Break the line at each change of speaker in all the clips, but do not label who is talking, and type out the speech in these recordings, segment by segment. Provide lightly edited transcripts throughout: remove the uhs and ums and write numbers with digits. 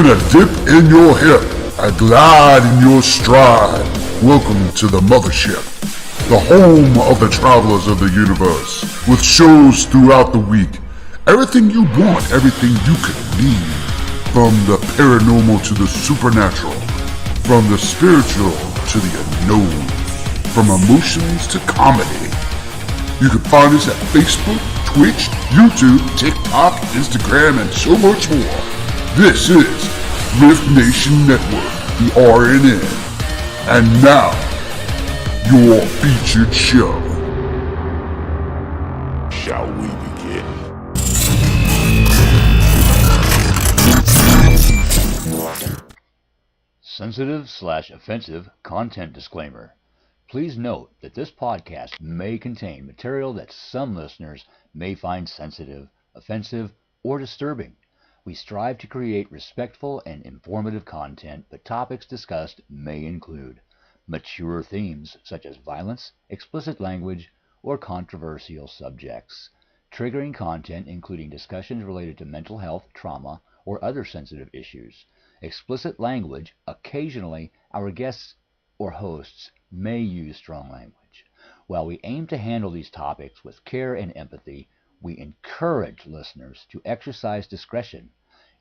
a dip in your hip, a glide in your stride. Welcome to the mothership, the home of the travelers of the universe, with shows throughout the week. Everything you want, everything you could need. From the paranormal to the supernatural, from the spiritual to the unknown, from emotions to comedy. You can find us at Facebook, Twitch, YouTube, TikTok, Instagram, and so much more. This is Rift Nation Network, the RNN. And now, your featured show. Shall we begin?
Sensitive/offensive content disclaimer. Please note that this podcast may contain material that some listeners may find sensitive, offensive, or disturbing. We strive to create respectful and informative content, but topics discussed may include mature themes such as violence, explicit language, or controversial subjects, triggering content including discussions related to mental health, trauma, or other sensitive issues, explicit language. Occasionally, our guests or hosts may use strong language. While we aim to handle these topics with care and empathy, we encourage listeners to exercise discretion.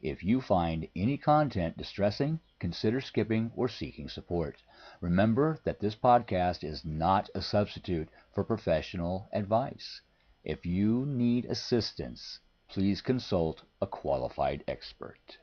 If you find any content distressing, consider skipping or seeking support. Remember that this podcast is not a substitute for professional advice. If you need assistance, please consult a qualified expert.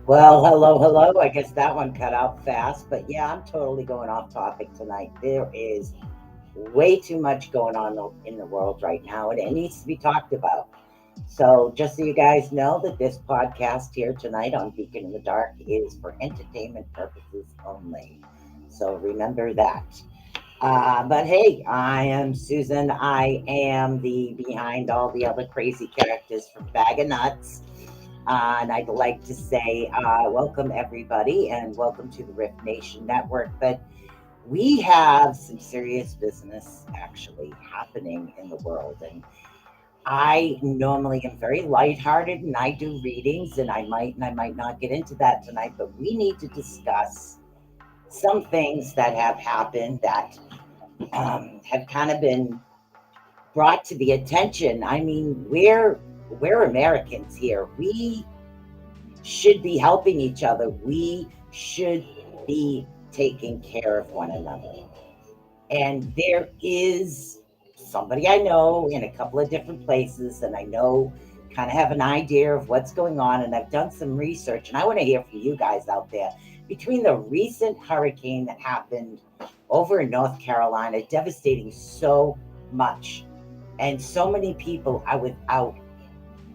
Well, hello. I guess that one cut out fast, but yeah, I'm totally going off topic tonight. There is way too much going on in the world right now, and it needs to be talked about. So just so you guys know that this podcast here tonight on Beacon in the Dark is for entertainment purposes only. So remember that. But hey, I am Susan. I am the behind all the other crazy characters from Bag of Nuts. And I'd like to say welcome everybody and welcome to the Rift Nation Network. But we have some serious business actually happening in the world. And I normally am very lighthearted and I do readings and I might not get into that tonight, but we need to discuss some things that have happened that have kind of been brought to the attention. I mean, we're Americans here. We should be helping each other. We should be taking care of one another. And there is somebody I know in a couple of different places, and I know kind of have an idea of what's going on. And I've done some research, and I want to hear from you guys out there. Between the recent hurricane that happened over in North Carolina, devastating so much, and so many people are without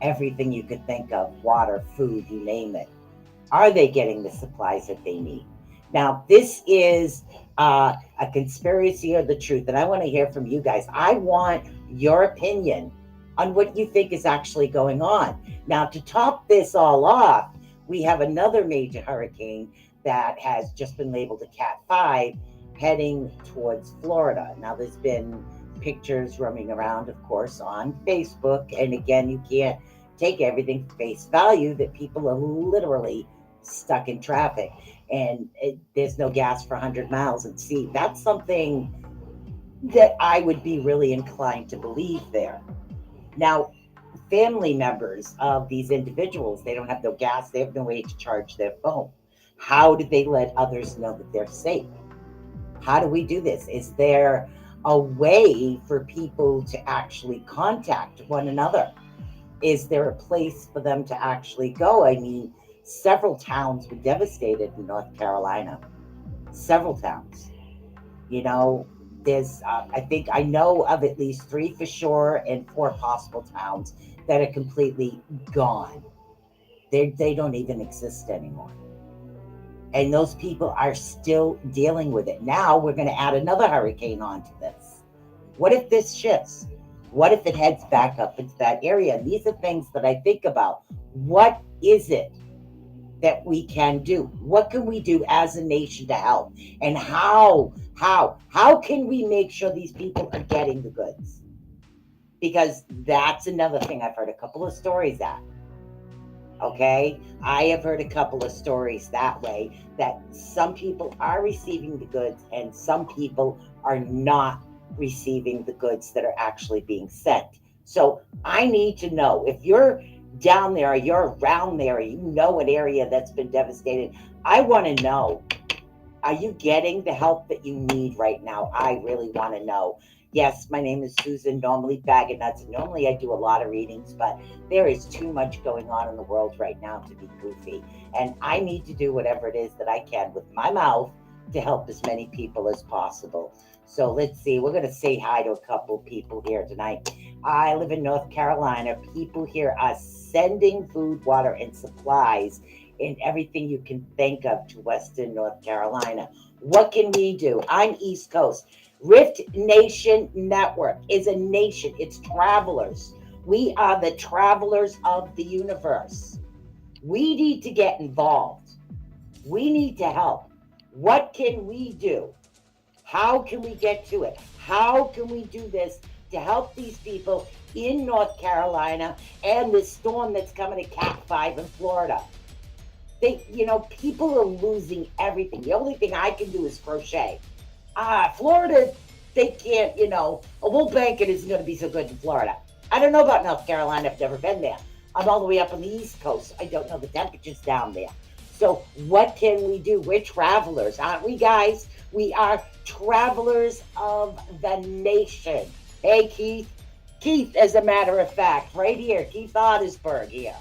everything you could think of, water, food, you name it. Are they getting the supplies that they need? Now, this is a conspiracy or the truth, and I want to hear from you guys. I want your opinion on what you think is actually going on. Now, to top this all off, we have another major hurricane that has just been labeled a Cat 5 heading towards Florida. Now, there's been pictures roaming around, of course, on Facebook. And again, you can't take everything face value that people are literally stuck in traffic. and there's no gas for 100 miles. And see, that's something that I would be really inclined to believe there. Now, family members of these individuals, they don't have no gas, they have no way to charge their phone. How do they let others know that they're safe? How do we do this? Is there a way for people to actually contact one another? Is there a place for them to actually go? I mean, several towns were devastated in North Carolina. Several towns. You know, there's, I think I know of at least 3 for sure and 4 possible towns that are completely gone. They don't even exist anymore. And those people are still dealing with it. Now we're going to add another hurricane onto this. What if this shifts? What if it heads back up into that area? And these are things that I think about. What is it that we can do? What can we do as a nation to help? And how can we make sure these people are getting the goods? Because that's another thing I've heard a couple of stories at. Okay, I have heard a couple of stories that way, that some people are receiving the goods and some people are not receiving the goods that are actually being sent. So I need to know, if you're down there or you're around there, or you know an area that's been devastated, I want to know, are you getting the help that you need right now? I really want to know. Yes, my name is Susan, normally Bag of Nuts. Normally I do a lot of readings, but there is too much going on in the world right now to be goofy. And I need to do whatever it is that I can with my mouth to help as many people as possible. So let's see, we're going to say hi to a couple people here tonight. I live in North Carolina. People here are sending food, water, and supplies and everything you can think of to Western North Carolina. What can we do? I'm East Coast. Rift Nation Network is a nation. It's travelers. We are the travelers of the universe. We need to get involved. We need to help. What can we do? How can we get to it? How can we do this to help these people in North Carolina and this storm that's coming to Cat 5 in Florida? People are losing everything. The only thing I can do is crochet. Florida, they can't, a wool blanket isn't going to be so good in Florida. I don't know about North Carolina. I've never been there. I'm all the way up on the East Coast. I don't know the temperatures down there. So what can we do? We're travelers, aren't we, guys? We are travelers of the nation. Hey, Keith. Keith, as a matter of fact, right here, Keith Ottersberg here,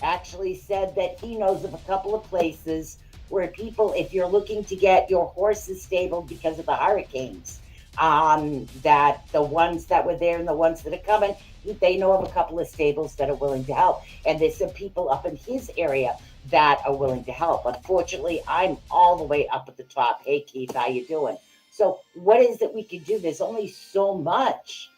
actually said that he knows of a couple of places where people, if you're looking to get your horses stabled because of the hurricanes, that the ones that were there and the ones that are coming, they know of a couple of stables that are willing to help. And there's some people up in his area that are willing to help. Unfortunately, I'm all the way up at the top. Hey, Keith, how you doing? So what is it we can do? There's only so much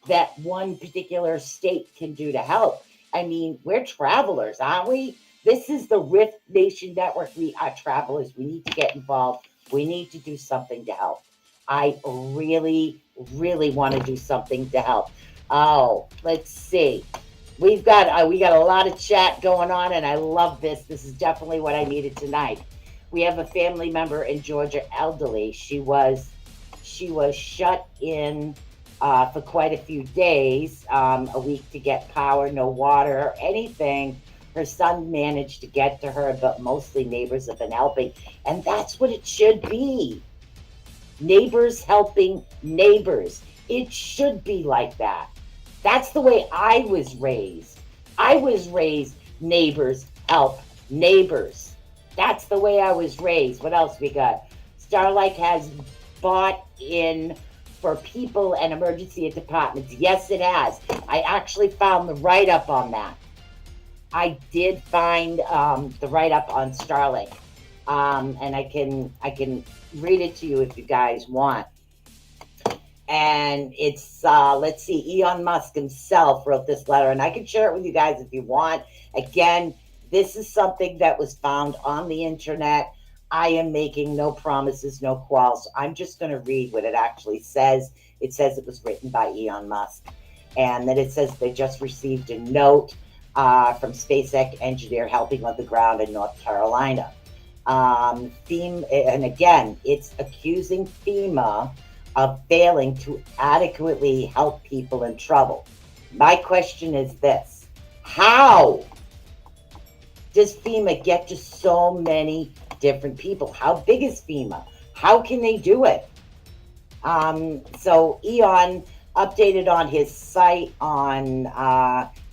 that one particular state can do to help. I mean, we're travelers, aren't we? This is the Rift Nation Network. We are travelers. We need to get involved. We need to do something to help. I really, really want to do something to help. Oh, let's see. We got a lot of chat going on, and I love this. This is definitely what I needed tonight. We have a family member in Georgia, elderly. She was shut in for quite a few days, a week to get power, no water or anything. Her son managed to get to her, but mostly neighbors have been helping. And that's what it should be. Neighbors helping neighbors. It should be like that. That's the way I was raised. I was raised neighbors help neighbors. That's the way I was raised. What else we got? Starlight has bought in for people and emergency departments. Yes, it has. I actually found the write-up on that. I did find the write-up on Starlink, and I can read it to you if you guys want. And it's let's see, Elon Musk himself wrote this letter, and I can share it with you guys if you want. Again, this is something that was found on the internet. I am making no promises, no qualms. I'm just going to read what it actually says. It says it was written by Elon Musk, and then it says they just received a note from SpaceX engineer helping on the ground in North Carolina. FEMA, and again, it's accusing FEMA of failing to adequately help people in trouble. My question is this: how does FEMA get to so many different people? How big is FEMA? How can they do it? So Eon updated on his site on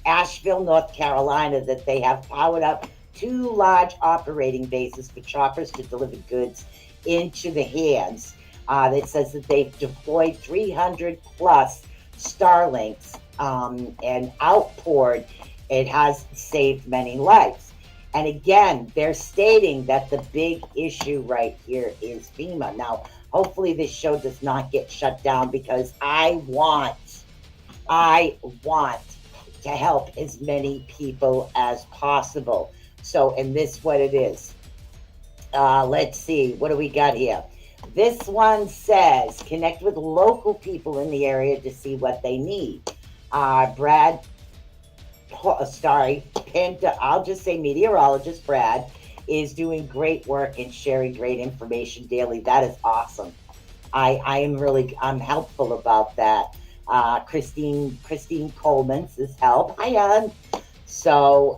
Asheville, North Carolina, that they have powered up 2 large operating bases for choppers to deliver goods into the hands. It says that they've deployed 300 plus Starlinks and outpoured. It has saved many lives. And again, they're stating that the big issue right here is FEMA. Now, hopefully this show does not get shut down, because I want to help as many people as possible. So, and this what it is. Let's see, what do we got here? This one says connect with local people in the area to see what they need. Brad, I'll just say meteorologist Brad is doing great work and sharing great information daily. That is awesome. I'm helpful about that. Christine Coleman's is help. Hi, Ann. So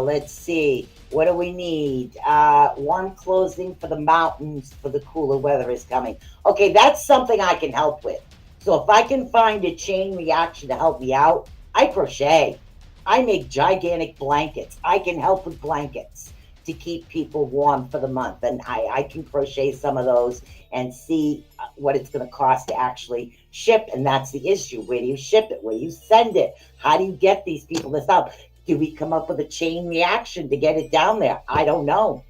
let's see. What do we need? Warm clothing for the mountains for the cooler weather is coming. Okay, that's something I can help with. So if I can find a chain reaction to help me out, I crochet. I make gigantic blankets. I can help with blankets to keep people warm for the month. And I can crochet some of those and see what it's going to cost to actually ship. And that's the issue. Where do you ship it? Where do you send it? How do you get these people this out? Do we come up with a chain reaction to get it down there? I don't know.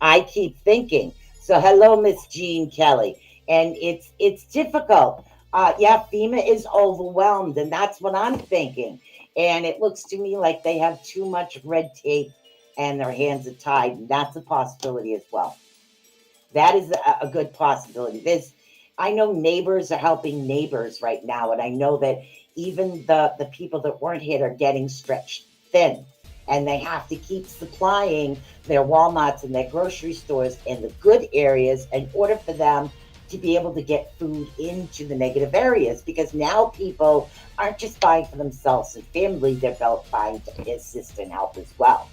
I keep thinking. So hello, Miss Jean Kelly. And it's difficult. Yeah, FEMA is overwhelmed, and that's what I'm thinking. And it looks to me like they have too much red tape and their hands are tied. And that's a possibility as well. That is a good possibility. I know neighbors are helping neighbors right now, and I know that even the people that weren't hit are getting stretched thin, and they have to keep supplying their Walmarts and their grocery stores in the good areas in order for them to be able to get food into the negative areas, because now people aren't just buying for themselves and family, they're buying to assist and help as well.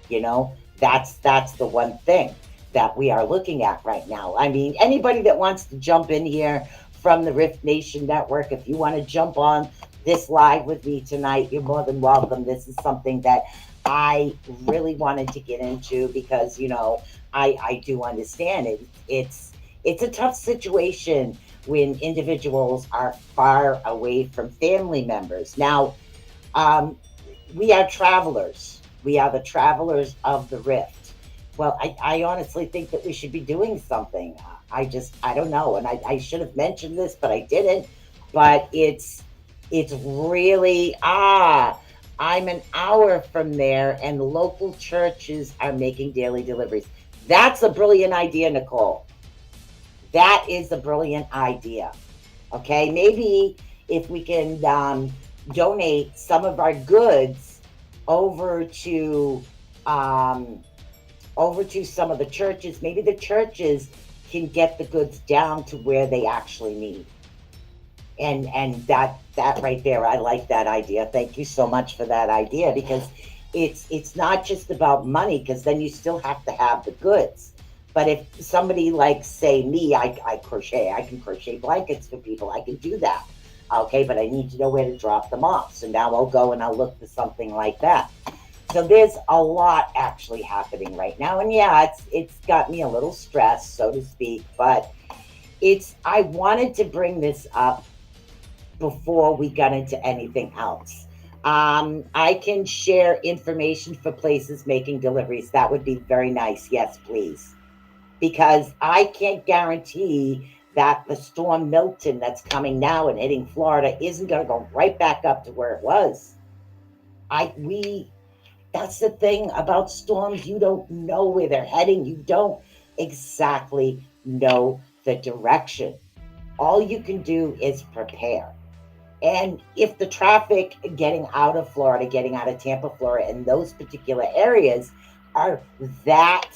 You know, that's the one thing that we are looking at right now. I mean, anybody that wants to jump in here from the Rift Nation Network, if you want to jump on this live with me tonight, you're more than welcome. This is something that I really wanted to get into because, you know, I do understand it. It's a tough situation when individuals are far away from family members. Now, we are travelers. We are the travelers of the Rift. Well, I honestly think that we should be doing something. I don't know. And I should have mentioned this, but I didn't. But it's really, I'm an hour from there and local churches are making daily deliveries. That's a brilliant idea, Nicole. That is a brilliant idea. Okay, maybe if we can donate some of our goods over to some of the churches, maybe the churches can get the goods down to where they actually need. And that right there, I like that idea. Thank you so much for that idea, because it's not just about money, because then you still have to have the goods. But if somebody like, say me, I crochet, I can crochet blankets for people. I can do that. Okay, but I need to know where to drop them off. So now I'll go and I'll look for something like that. So there's a lot actually happening right now. And yeah, it's got me a little stressed, so to speak. But I wanted to bring this up before we got into anything else. I can share information for places making deliveries. That would be very nice. Yes, please. Because I can't guarantee that the storm Milton that's coming now and hitting Florida isn't going to go right back up to where it was. That's the thing about storms. You don't know where they're heading. You don't exactly know the direction. All you can do is prepare. And if the traffic getting out of Florida, getting out of Tampa, Florida, and those particular areas are that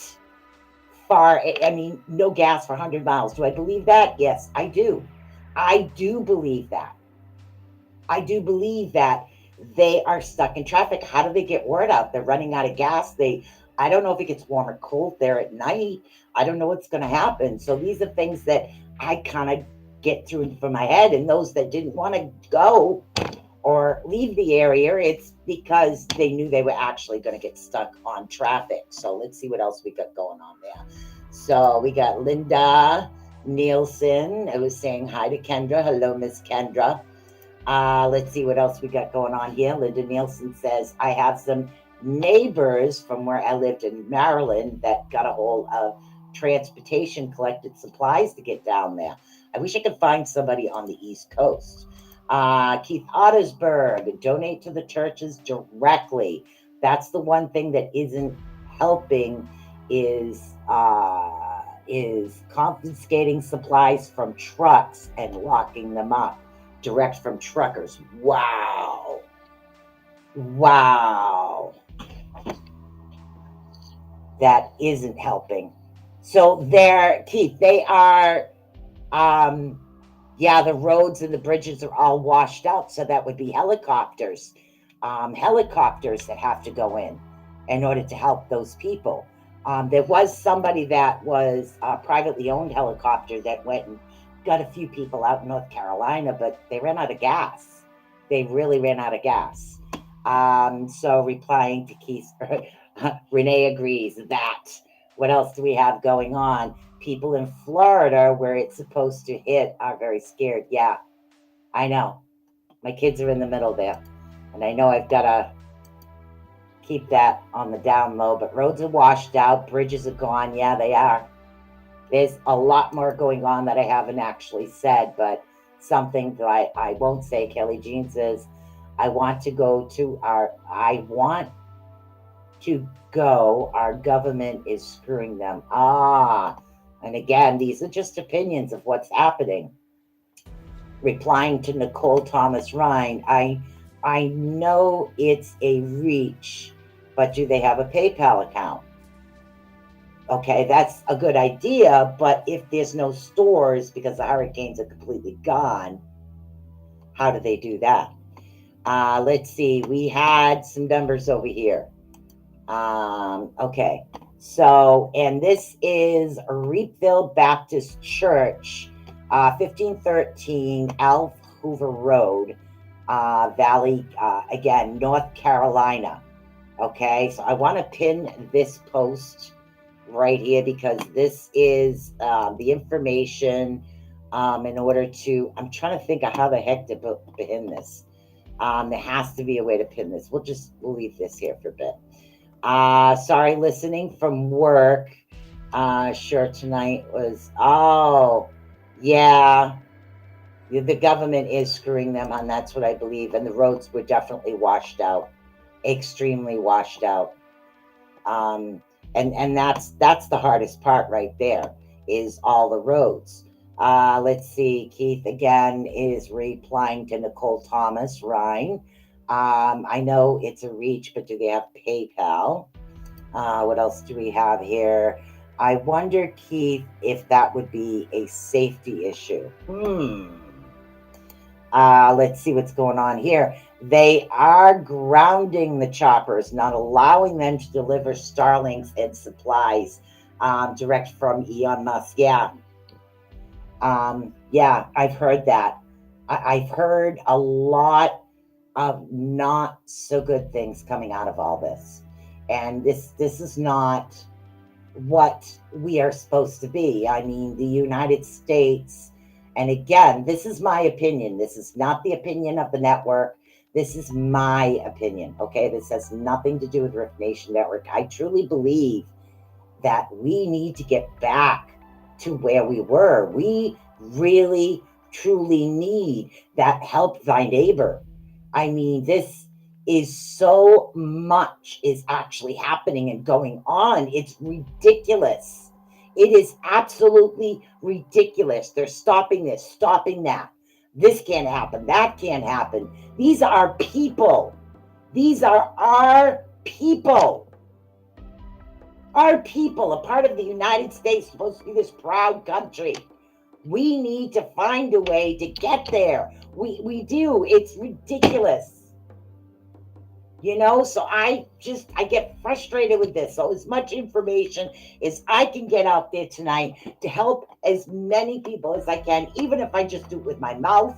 far, I mean, no gas for 100 miles. Do I believe that? Yes, I do. I do believe that. I do believe that they are stuck in traffic. How do they get word out? They're running out of gas. I don't know if it gets warm or cold there at night. I don't know what's going to happen. So these are things that I kind of get through from my head. And those that didn't want to go or leave the area, it's because they knew they were actually going to get stuck on traffic. So let's see what else we got going on there. So we got Linda Nielsen. I was saying hi to Kendra. Hello, Miss Kendra. Let's see what else we got going on here. Linda Nielsen says, I have some neighbors from where I lived in Maryland that got a hold of transportation, collected supplies to get down there. I wish I could find somebody on the East Coast. Keith Ottersberg, donate to the churches directly. That's the one thing that isn't helping is confiscating supplies from trucks and locking them up direct from truckers. Wow. That isn't helping. So Keith, they are the roads and the bridges are all washed out. So that would be helicopters that have to go in order to help those people. There was somebody that was a privately owned helicopter that went and got a few people out in North Carolina, but they ran out of gas. They really ran out of gas. So replying to Keith, Renee agrees that. What else do we have going on? People in Florida, where it's supposed to hit, are very scared. Yeah, I know. My kids are in the middle there. And I know I've got to keep that on the down low, but roads are washed out. Bridges are gone. Yeah, they are. There's a lot more going on that I haven't actually said, but something that I won't say. Kelly Jean says, I want to go. Our government is screwing them. And again, these are just opinions of what's happening. Replying to Nicole Thomas Ryan, I know it's a reach, but do they have a PayPal account? Okay, that's a good idea, but if there's no stores because the hurricanes are completely gone, how do they do that? Let's see, we had some numbers over here. Okay, so, and this is Reapville Baptist Church, 1513 Alf Hoover Road, Valley, again, North Carolina. Okay, so I want to pin this post right here because this is the information in order to, I'm trying to think of how the heck to pin this. There has to be a way to pin this. We'll leave this here for a bit. Sorry, listening from work. Sure, tonight was, yeah, the government is screwing them, and that's what I believe. And the roads were definitely washed out, extremely washed out. And that's the hardest part right there, is all the roads. Let's see, Keith again is replying to Nicole Thomas Ryan. I know it's a reach, but do they have PayPal? What else do we have here? I wonder, Keith, if that would be a safety issue. Let's see what's going on here. They are grounding the choppers, not allowing them to deliver Starlinks and supplies direct from Elon Musk. Yeah, I've heard that. I've heard a lot of not so good things coming out of all this. And this is not what we are supposed to be. I mean, the United States, and again, this is my opinion. This is not the opinion of the network. This is my opinion, okay? This has nothing to do with Rift Nation Network. I truly believe that we need to get back to where we were. We really, truly need that help thy neighbor. I mean, this is so much is actually happening and going on. It's ridiculous. It is absolutely ridiculous. They're stopping this, stopping that. This can't happen. That can't happen. These are people. These are our people. Our people, a part of the United States, supposed to be this proud country. We need to find a way to get there. We do. It's ridiculous. So I get frustrated with this. So as much information as I can get out there tonight to help as many people as I can, even if I just do it with my mouth,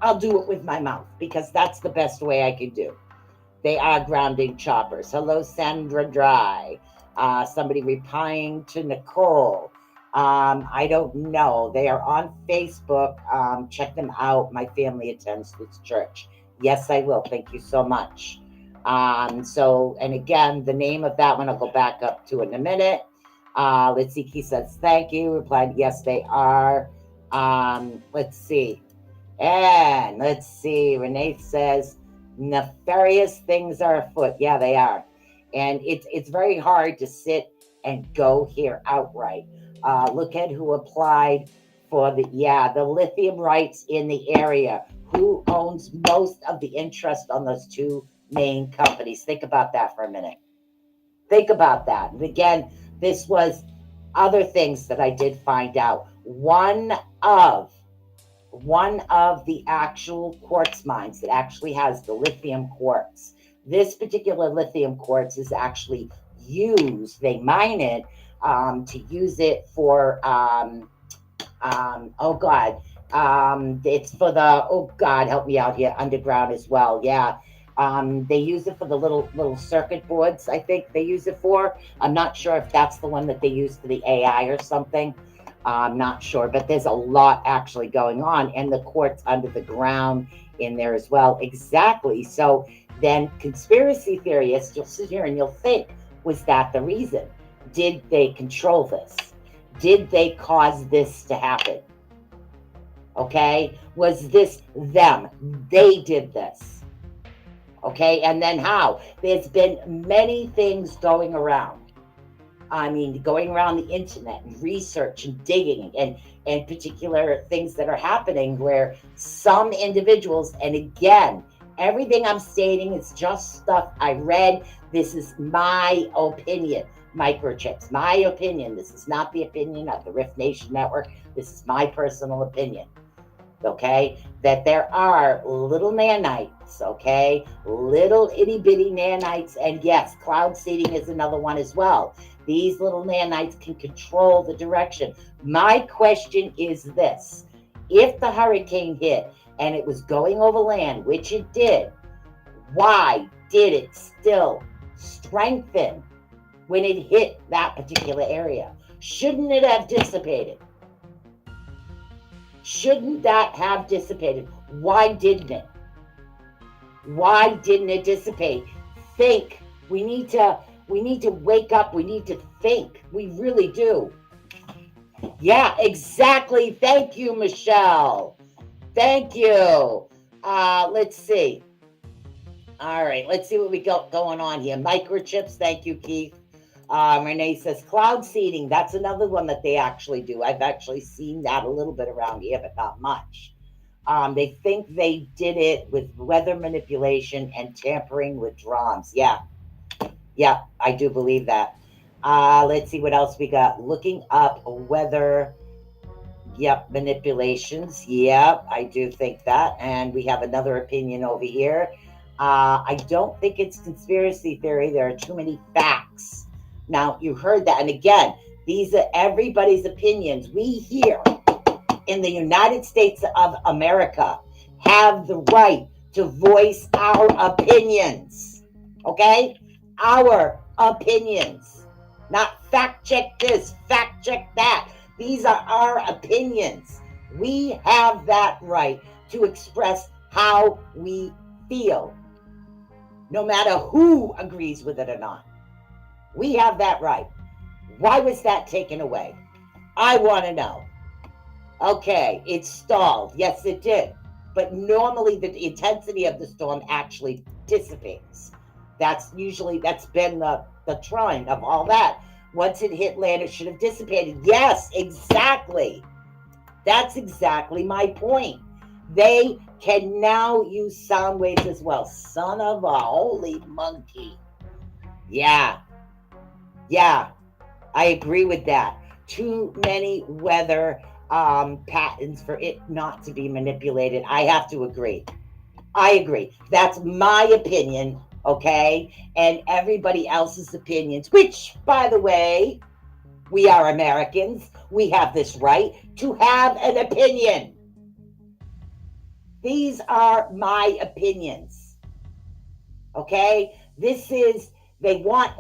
I'll do it with my mouth because that's the best way I can do. They are grounding choppers. Hello, Sandra Dry. Somebody replying to Nicole. I don't know. They are on Facebook. Check them out. My family attends this church. Yes, I will. Thank you so much. And again, the name of that one I'll go back up to in a minute. Let's see. He says, thank you. Replied, yes, they are. Let's see. And let's see. Renee says, nefarious things are afoot. Yeah, they are. And it's very hard to sit and go here outright. Look at who applied for the lithium rights in the area. Who owns most of the interest on those two main companies? Think about that for a minute. Think about that. And again, this was other things that I did find out. One of the actual quartz mines that actually has the lithium quartz. This particular lithium quartz is actually used, they mine it to use it for, it's for the, help me out here, underground as well. Yeah. They use it for the little circuit boards, I think they use it for. I'm not sure if that's the one that they use for the AI or something. I'm not sure, but there's a lot actually going on, and the quartz under the ground in there as well. Exactly. So then conspiracy theorists, you'll sit here and you'll think, was that the reason? Did they control this? Did they cause this to happen? Okay. Was this them? They did this. Okay. And then how? There's been many things going around. I mean, going around the internet and research and digging and particular things that are happening where some individuals, and again, everything I'm stating is just stuff I read. This is my opinion. Microchips, my opinion. This is not the opinion of the Rift Nation Network. This is my personal opinion. Okay, that there are little nanites, okay, little itty bitty nanites, and yes, cloud seeding is another one as well. These little nanites can control the direction. My question is this: if the hurricane hit and it was going over land, which it did, why did it still strengthen when it hit that particular area? Shouldn't it have dissipated? Shouldn't that have dissipated? Why didn't it? Why didn't it dissipate? Think. We need to wake up. We need to think. We really do. Yeah, exactly. Thank you, Michelle. Thank you. Let's see. All right, let's see what we got going on here. Microchips. Thank you, Keith. Renee says cloud seeding. That's another one that they actually do. I've actually seen that a little bit around here, but not much. They think they did it with weather manipulation and tampering with drums. Yeah, I do believe that. Let's see what else we got. Looking up weather. Yep, manipulations. Yep, I do think that. And we have another opinion over here. I don't think it's conspiracy theory. There are too many facts. Now, you heard that. And again, these are everybody's opinions. We here in the United States of America have the right to voice our opinions. Okay? Our opinions. Not fact check this, fact check that. These are our opinions. We have that right to express how we feel, no matter who agrees with it or not. We have that right. Why was that taken away? I want to know. Okay, it stalled. Yes, it did. But normally the intensity of the storm actually dissipates. That's been the trend of all that. Once it hit land, it should have dissipated. Yes, exactly. That's exactly my point. They can now use sound waves as well. Son of a holy monkey. Yeah. Yeah, I agree with that. Too many weather patterns for it not to be manipulated. I have to agree. I agree. That's my opinion, okay? And everybody else's opinions, which, by the way, we are Americans. We have this right to have an opinion. These are my opinions, okay? This is, they want,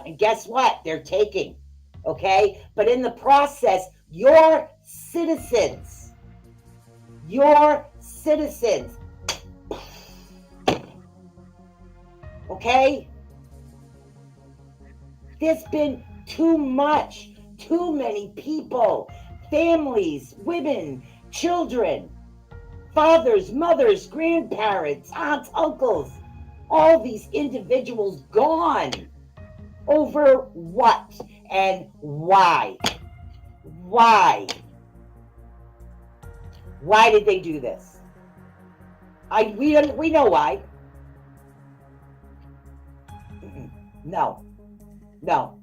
and guess what? They're taking, okay? But in the process, your citizens, okay? There's been too much, too many people, families, women, children, fathers, mothers, grandparents, aunts, uncles, all these individuals gone. Over what and why? Why? Why did they do this? We know why. No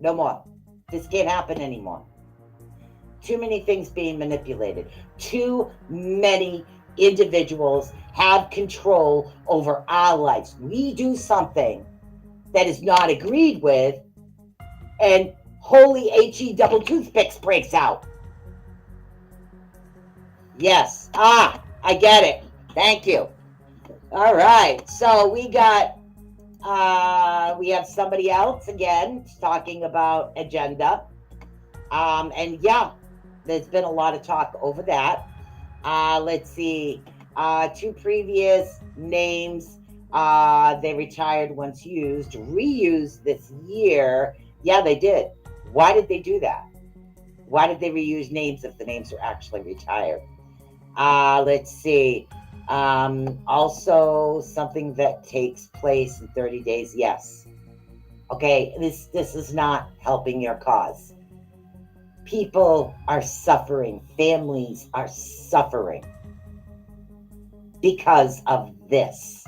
more. This can't happen anymore. Too many things being manipulated. Too many individuals have control over our lives. We do something that is not agreed with, and holy HE double toothpicks breaks out. Yes. I get it. Thank you. All right. So we have somebody else again talking about agenda. And yeah, there's been a lot of talk over that. Let's see. 2 previous names, they retired once used, reused this year. Yeah, they did. Why did they do that? Why did they reuse names if the names are actually retired? Let's see. Also something that takes place in 30 days. Yes. Okay, this is not helping your cause. People are suffering. Families are suffering because of this.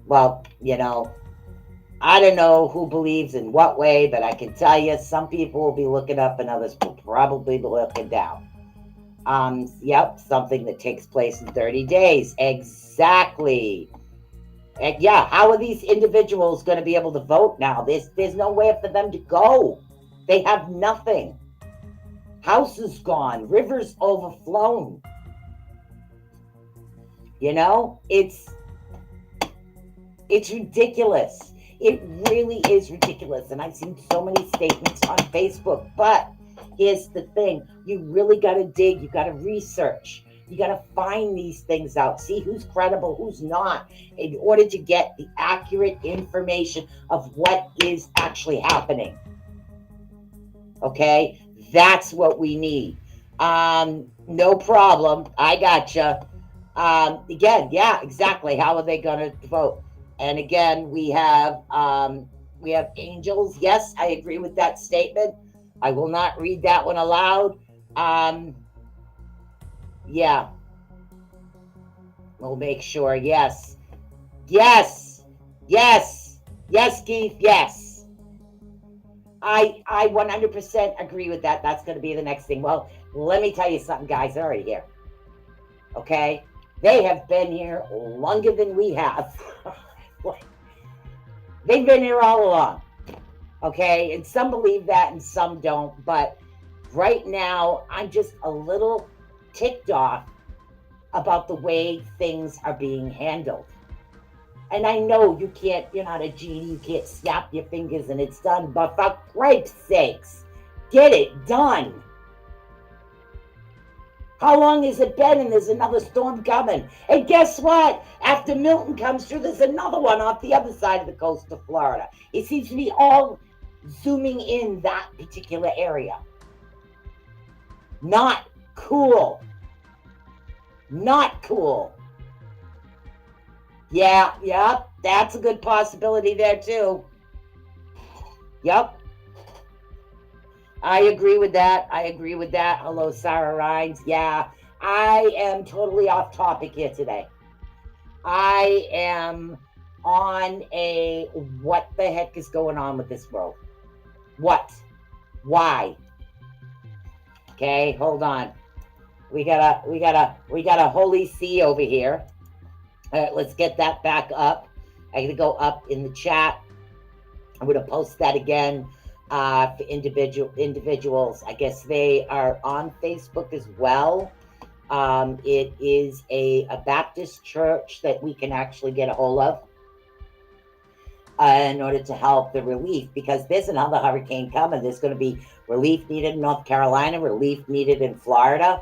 Well, I don't know who believes in what way, but I can tell you some people will be looking up and others will probably be looking down. Yep, something that takes place in 30 days. Exactly. And yeah, how are these individuals going to be able to vote now? There's no way for them to go. They have nothing. Houses gone, rivers overflown. It's ridiculous. It really is ridiculous. And I've seen so many statements on Facebook, but here's the thing. You really got to dig. You got to research. You got to find these things out. See who's credible, who's not, in order to get the accurate information of what is actually happening. Okay? That's what we need. No problem. I gotcha. Again, yeah, exactly. How are they going to vote? And again, we have angels. Yes, I agree with that statement. I will not read that one aloud. Yeah. We'll make sure. Yes. Yes. Yes. Yes, Keith. Yes. I 100% agree with that. That's going to be the next thing. Well, let me tell you something, guys. They're already here. Okay? They have been here longer than we have. They've been here all along. Okay? And some believe that and some don't. But right now, I'm just a little ticked off about the way things are being handled. And I know you're not a genie, you can't snap your fingers and it's done, but for Christ's sakes, get it done. How long has it been? And there's another storm coming. And guess what? After Milton comes through, there's another one off the other side of the coast of Florida. It seems to be all zooming in that particular area. Not cool. Not cool. Yeah, that's a good possibility there too. Yep. I agree with that. Hello, Sarah Rhines. Yeah, I am totally off topic here today. I am on a what the heck is going on with this world? What? Why? Okay, hold on. We got a holy C over here. All right, let's get that back up. I'm gonna go up in the chat. I'm gonna post that again for individuals. I guess they are on Facebook as well. It is a Baptist church that we can actually get a hold of in order to help the relief, because there's another hurricane coming. There's going to be relief needed in North Carolina, relief needed in Florida.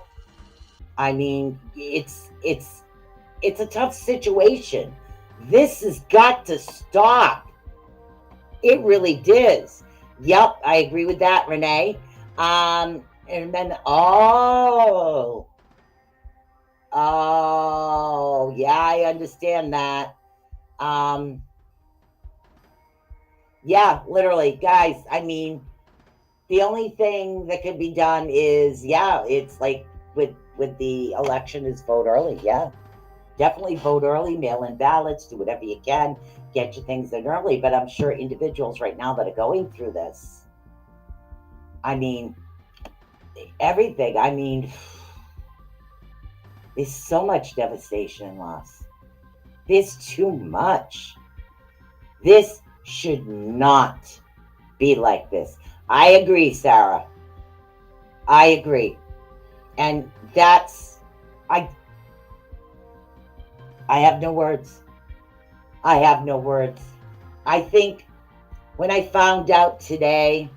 I mean, it's a tough situation. This has got to stop. It really does. Yep, I agree with that, Renee. And then yeah, I understand that. Yeah, literally, guys. I mean, the only thing that can be done is, yeah, it's like with the election is vote early. Yeah, definitely vote early, mail in ballots, do whatever you can, get your things in early. But I'm sure individuals right now that are going through this, I mean, everything. I mean, there's so much devastation and loss. There's too much. This should not be like this. I agree, Sarah. I agree. And that's, I have no words. I have no words. I think when I found out today,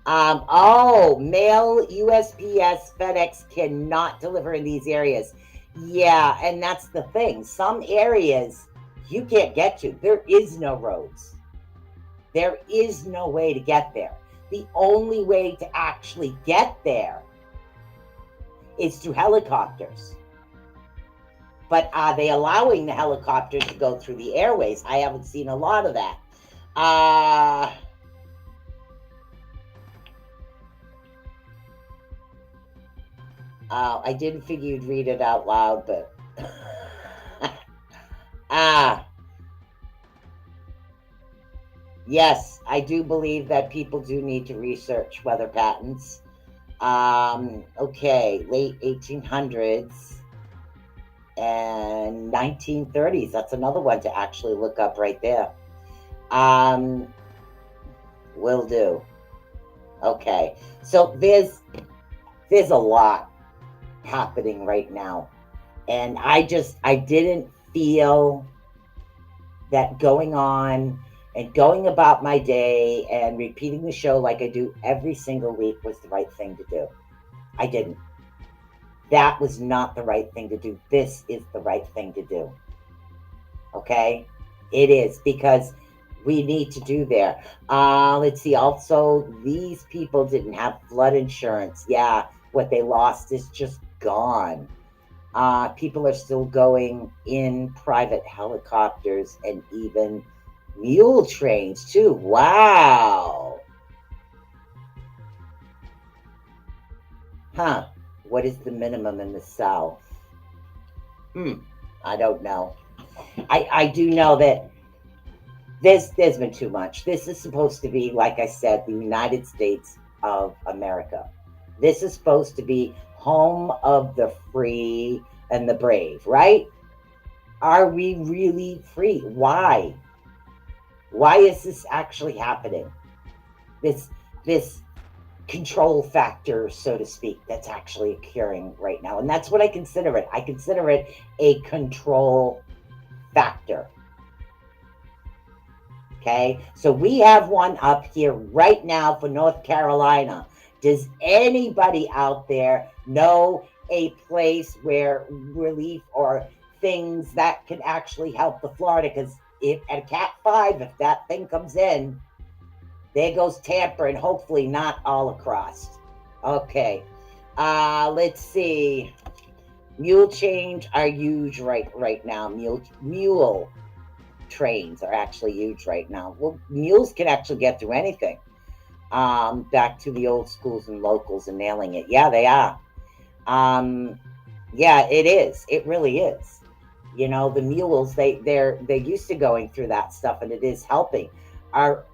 mail, USPS, FedEx cannot deliver in these areas. Yeah, and that's the thing. Some areas you can't get to. There is no roads. There is no way to get there. The only way to actually get there is through helicopters. But are they allowing the helicopters to go through the airways? I haven't seen a lot of that. I didn't figure you'd read it out loud, but yes, I do believe that people do need to research weather patterns. Okay, late 1800s and 1930s. That's another one to actually look up right there. Will do. Okay, so there's a lot happening right now, and I didn't feel that going on and going about my day and repeating the show like I do every single week was the right thing to do. I didn't. That was not the right thing to do. This is the right thing to do. Okay? It is, because we need to do there. Let's see. Also, these people didn't have flood insurance. Yeah, what they lost is just gone. People are still going in private helicopters and even mule trains too. Wow. Huh. What is the minimum in the South? I don't know. I do know that there's been too much. This is supposed to be, like I said, the United States of America. This is supposed to be home of the free and the brave, right? Are we really free? Why? Why is this actually happening? This control factor, so to speak, that's actually occurring right now. And that's what I consider it. I consider it a control factor. Okay, so we have one up here right now for North Carolina. Does anybody out there know a place where relief or things that can actually help the Florida? Because if at a Cat 5, if that thing comes in, there goes Tampa, and hopefully not all across. Okay, let's see. Mule trains are huge right now. Mule trains are actually huge right now. Well, mules can actually get through anything. Back to the old schools and locals and nailing it. Yeah, they are. Yeah, it is. It really is. The mules, they're used to going through that stuff, and it is helping. Our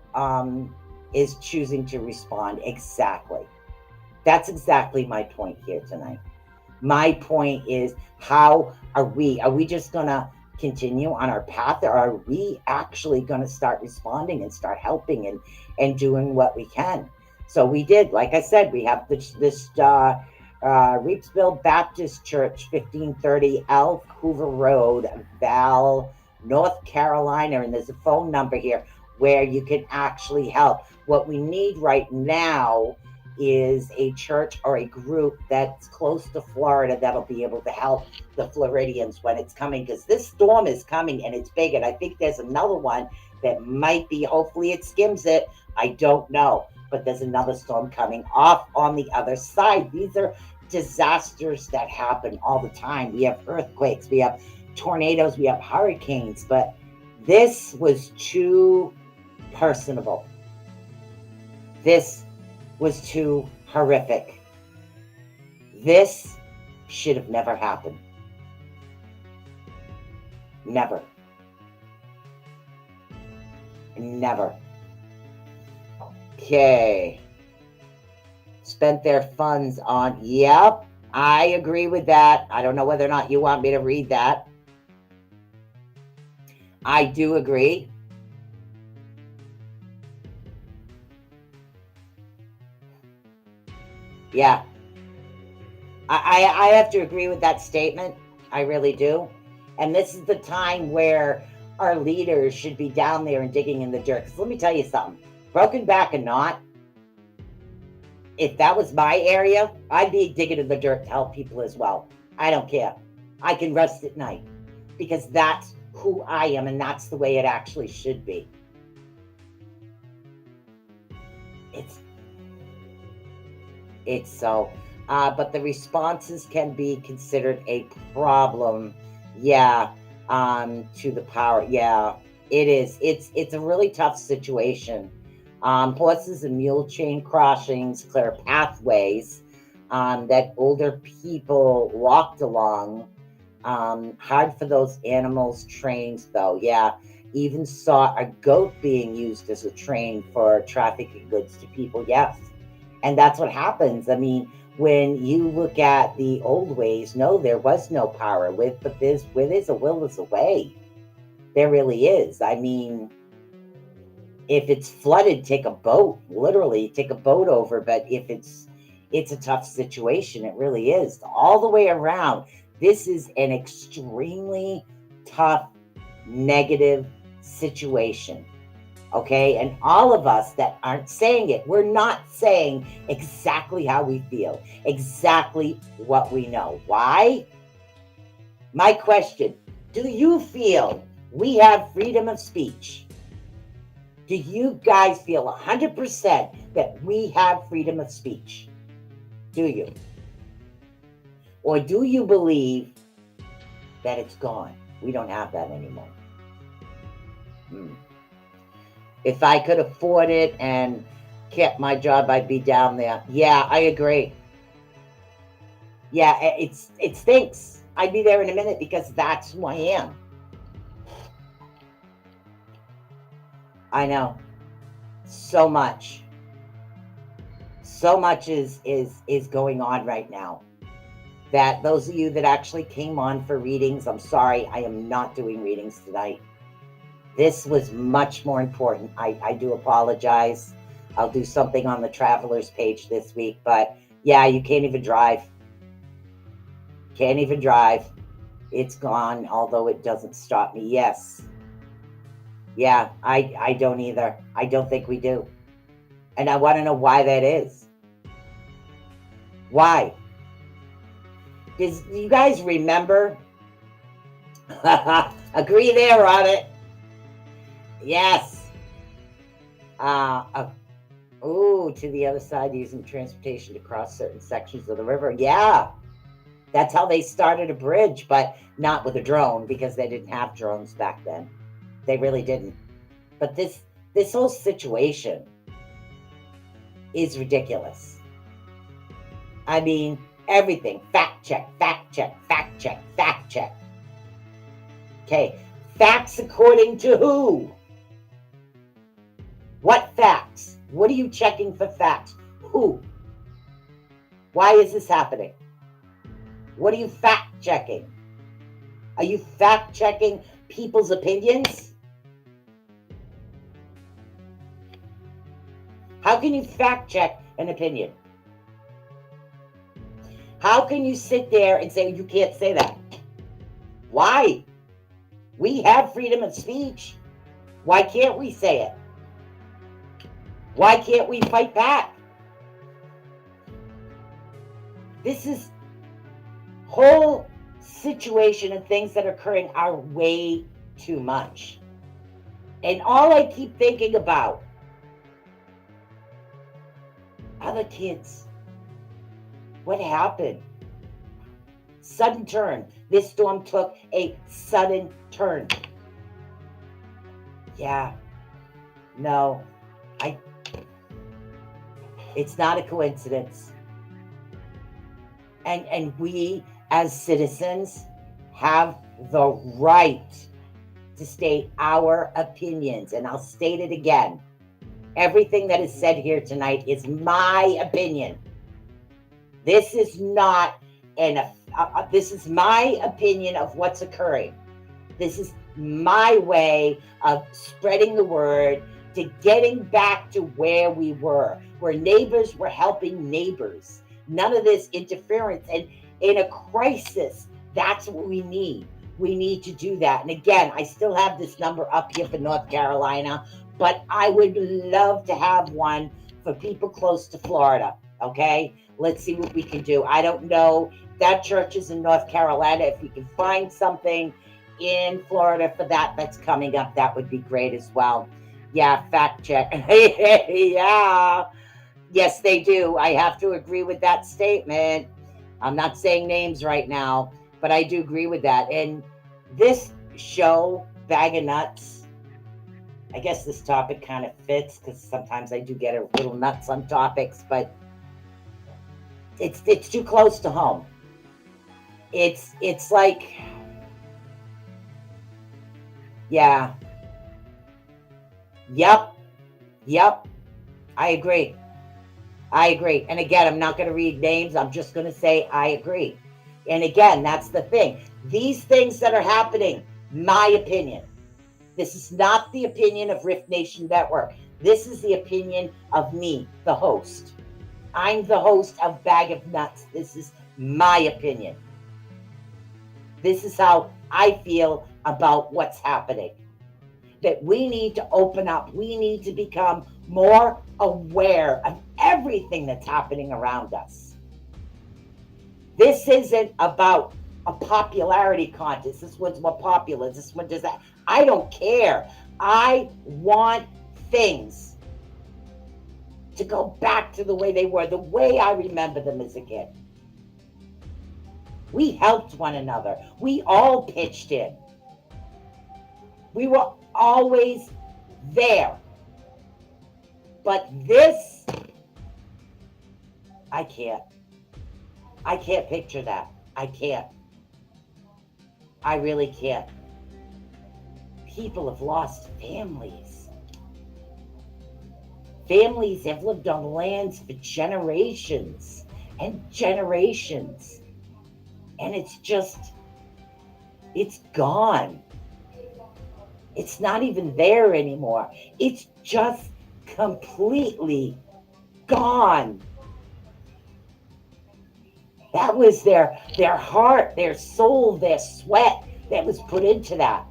is choosing to respond. Exactly. That's exactly my point here tonight. My point is, how are we? Are we just gonna continue on our path, or are we actually gonna start responding and start helping and doing what we can? So we did, like I said, we have this Reapsville Baptist Church, 1530 Elk Hoover Road, Val, North Carolina, and there's a phone number here where you can actually help. What we need right now is a church or a group that's close to Florida that'll be able to help the Floridians when it's coming, because this storm is coming and it's big. And I think there's another one that might be, hopefully it skims it. I don't know. But there's another storm coming off on the other side. These are disasters that happen all the time. We have earthquakes, we have tornadoes, we have hurricanes, but this was too personable. This was too horrific. This should have never happened. Never. Never. Okay. Spent their funds on, yep, I agree with that. I don't know whether or not you want me to read that. I do agree. Yeah. I have to agree with that statement. I really do. And this is the time where our leaders should be down there and digging in the dirt. Because let me tell you something. Broken back and not, if that was my area, I'd be digging in the dirt to help people as well. I don't care. I can rest at night because that's who I am, and that's the way it actually should be. It's so, but the responses can be considered a problem. Yeah, to the power. Yeah, it is. It's a really tough situation. Horses and mule chain crossings, clear pathways that older people walked along. Hard for those animals trains, though. Yeah, even saw a goat being used as a train for trafficking goods to people. Yes, and that's what happens. I mean, when you look at the old ways, no, there was no power with, but where there's a will, there's a way. There really is. I mean, if it's flooded, take a boat, literally take a boat over. But if it's a tough situation, it really is all the way around. This is an extremely tough, negative situation. Okay, and all of us that aren't saying it, we're not saying exactly how we feel, exactly what we know. Why? My question: do you feel we have freedom of speech? Do you guys feel 100% that we have freedom of speech? Do you? Or do you believe that it's gone? We don't have that anymore. If I could afford it and kept my job, I'd be down there. Yeah, I agree. Yeah, it stinks. I'd be there in a minute because that's who I am. I know. So much is going on right now. That those of you that actually came on for readings, I'm sorry, I am not doing readings tonight. This was much more important. I do apologize. I'll do something on the travelers page this week, but yeah, you can't even drive. Can't even drive. It's gone, although it doesn't stop me. Yes. Yeah, I don't either. I don't think we do. And I want to know why that is. Why? Do you guys remember? Agree there on it. Yes. To the other side, using transportation to cross certain sections of the river. Yeah. That's how they started a bridge, but not with a drone, because they didn't have drones back then. They really didn't. But this whole situation is ridiculous. I mean, everything. Fact check, fact check, fact check, fact check. Okay, facts according to who? What facts? What are you checking for facts? Who? Why is this happening? What are you fact checking? Are you fact checking people's opinions? How can you fact check an opinion? How can you sit there and say you can't say that? Why? We have freedom of speech. Why can't we say it? Why can't we fight back? This is whole situation and things that are occurring are way too much. And all I keep thinking about are the kids. What happened? Sudden turn. This storm took a sudden turn. Yeah. No. It's not a coincidence. And we as citizens have the right to state our opinions. And I'll state it again. Everything that is said here tonight is my opinion. This is not this is my opinion of what's occurring. This is my way of spreading the word to getting back to where we were, where neighbors were helping neighbors. None of this interference. And in a crisis, that's what we need. We need to do that. And again, I still have this number up here for North Carolina, but I would love to have one for people close to Florida. Okay, let's see what we can do. I don't know. That church is in North Carolina. If we can find something in Florida for that's coming up, that would be great as well. Yeah, fact check. Yeah. Yes, they do. I have to agree with that statement. I'm not saying names right now, but I do agree with that. And this show, Bag of Nuts, I guess this topic kind of fits because sometimes I do get a little nuts on topics, but it's too close to home. It's like, yeah. Yep. I agree. And again, I'm not going to read names. I'm just going to say I agree. And again, that's the thing. These things that are happening, my opinion. This is not the opinion of Rift Nation Network. This is the opinion of me, the host. I'm the host of Bag of Nuts. This is my opinion. This is how I feel about what's happening. That we need to open up. We need to become more aware of everything that's happening around us. This isn't about a popularity contest. This one's more popular. This one does that. I don't care. I want things to go back to the way they were, the way I remember them as a kid. We helped one another. We all pitched in. We were always there. But this, I can't picture that. I can't. I really can't. People have lost families. Families have lived on lands for generations and generations. And it's gone. It's not even there anymore. It's just completely gone. That was their heart, their soul, their sweat that was put into that.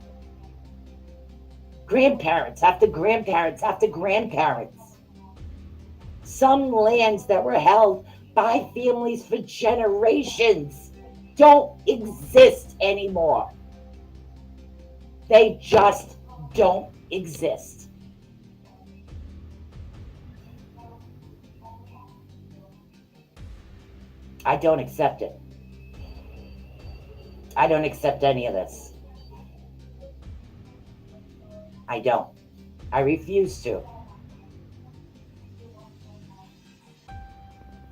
Grandparents after grandparents after grandparents. Some lands that were held by families for generations don't exist anymore. They just don't exist. I don't accept it. I don't accept any of this. I don't. I refuse to.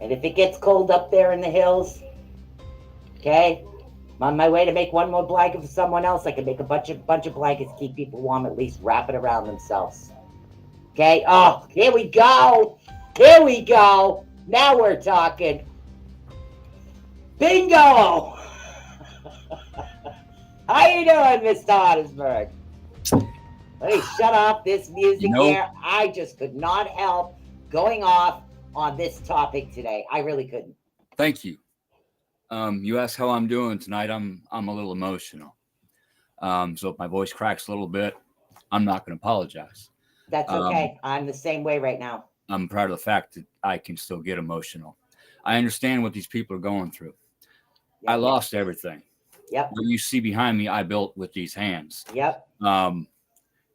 And if it gets cold up there in the hills, okay, I'm on my way to make one more blanket for someone else. I can make a bunch of blankets, keep people warm, at least wrap it around themselves. Okay. Oh, here we go. Here we go. Now we're talking. Bingo. How you doing, Mr. Ottersberg? Let me shut off this music here. I just could not help going off on this topic today. I really couldn't.
Thank you. You asked how I'm doing tonight. I'm a little emotional. So if my voice cracks a little bit, I'm not going to apologize.
That's okay. I'm the same way right now.
I'm proud of the fact that I can still get emotional. I understand what these people are going through. Yep. I lost everything.
Yep.
What you see behind me, I built with these hands.
Yep.
And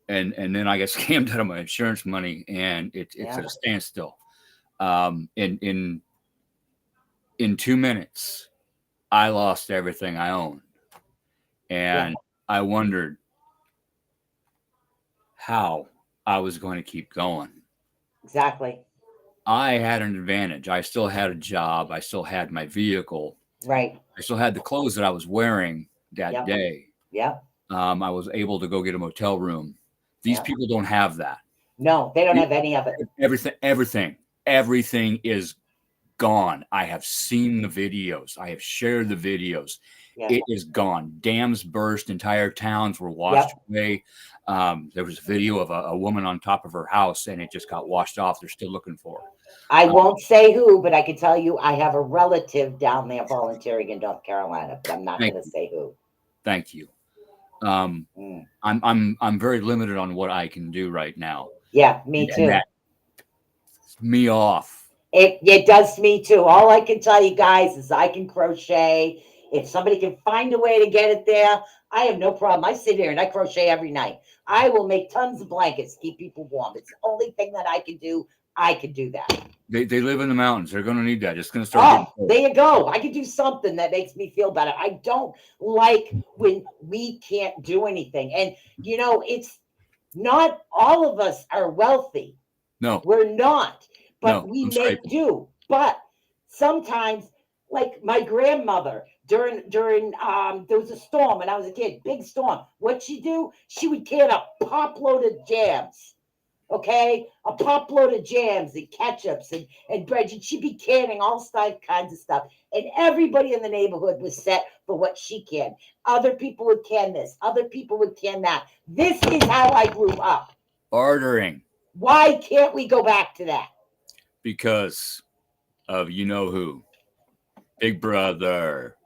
then I get scammed out of my insurance money, and it's at a standstill. In 2 minutes, I lost everything I owned, and I wondered how I was going to keep going.
Exactly.
I had an advantage. I still had a job. I still had my vehicle.
Right.
I still had the clothes that I was wearing that day.
Yeah.
I was able to go get a motel room. These people don't have that.
No, they don't have any of it.
Everything is gone. I have seen the videos. I have shared the videos. Yeah. It is gone. Dams burst. Entire towns were washed away. There was a video of a woman on top of her house, and it just got washed off. They're still looking for her.
I won't say who, but I can tell you I have a relative down there volunteering in North Carolina, but I'm not going to say who.
Thank you. I'm very limited on what I can do right now.
Yeah, me too.
Me off.
It does me too. All I can tell you guys is I can crochet. If somebody can find a way to get it there, I have no problem. I sit here and I crochet every night. I will make tons of blankets to keep people warm. It's the only thing that I can do. I can do that.
They live in the mountains. They're going to need that. It's going to start.
Oh, there you go. I can do something that makes me feel better. I don't like when we can't do anything. And, it's not all of us are wealthy.
No.
We're not. But we make do. But sometimes, like my grandmother, during there was a storm when I was a kid, big storm. What'd she do? She would can a pop load of jams. Okay, a pop load of jams and ketchups and bread. And she'd be canning all kinds of stuff. And everybody in the neighborhood was set for what she canned. Other people would can this. Other people would can that. This is how I grew up.
Bartering.
Why can't we go back to that?
Because of who. Big Brother.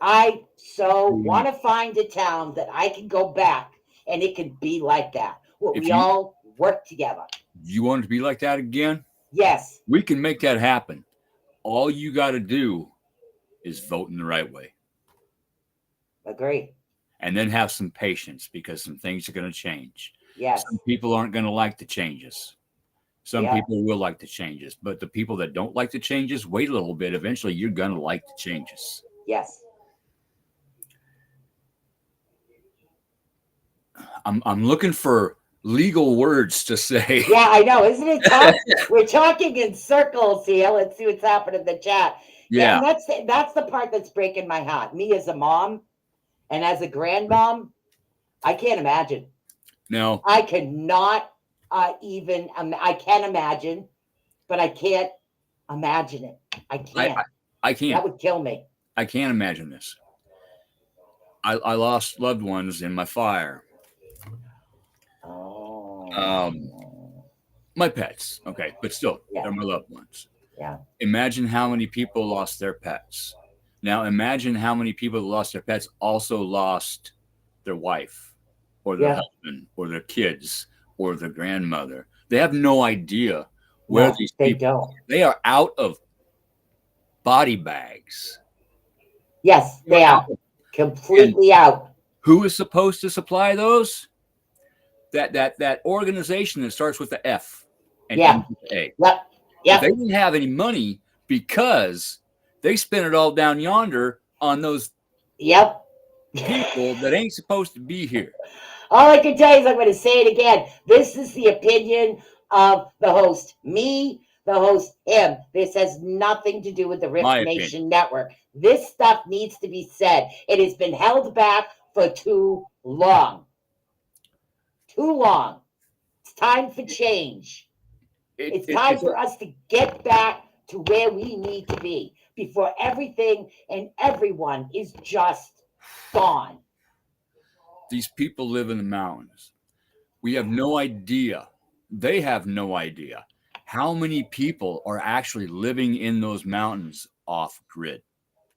I want to find a town that I can go back and it can be like that. We all work together.
You want it to be like that again?
Yes.
We can make that happen. All you got to do is vote in the right way.
Agree.
And then have some patience because some things are going to change.
Yes.
Some people aren't going to like the changes. Some people will like the changes. But the people that don't like the changes, wait a little bit. Eventually, you're going to like the changes.
Yes.
I'm looking for legal words to say.
Yeah, I know. Isn't it tough? We're talking in circles here. Let's see what's happening in the chat.
Yeah.
And that's the part that's breaking my heart. Me as a mom and as a grandmom, I can't imagine.
No.
I cannot I can imagine, but I can't imagine it. I can't.
I can't.
That would kill me.
I can't imagine this. I lost loved ones in my fire. My pets, okay, but still, they're my loved ones.
Yeah.
Imagine how many people lost their pets. Now, imagine how many people that lost their pets also lost their wife or their husband or their kids or their grandmother. They have no idea where these people are. They are out of body bags.
Yes, they are completely out.
Who is supposed to supply those? That organization that starts with the F and ends with the A.
Yep.
They didn't have any money because they spent it all down yonder on those people that ain't supposed to be here.
All I can tell you is I'm going to say it again. This is the opinion of the host. Me, the host, him. This has nothing to do with the Rift Nation Network. This stuff needs to be said. It has been held back for too long. Too long. It's time for change. It's time for us to get back to where we need to be before everything and everyone is just gone.
These people live in the mountains. We have no idea. They have no idea how many people are actually living in those mountains off grid.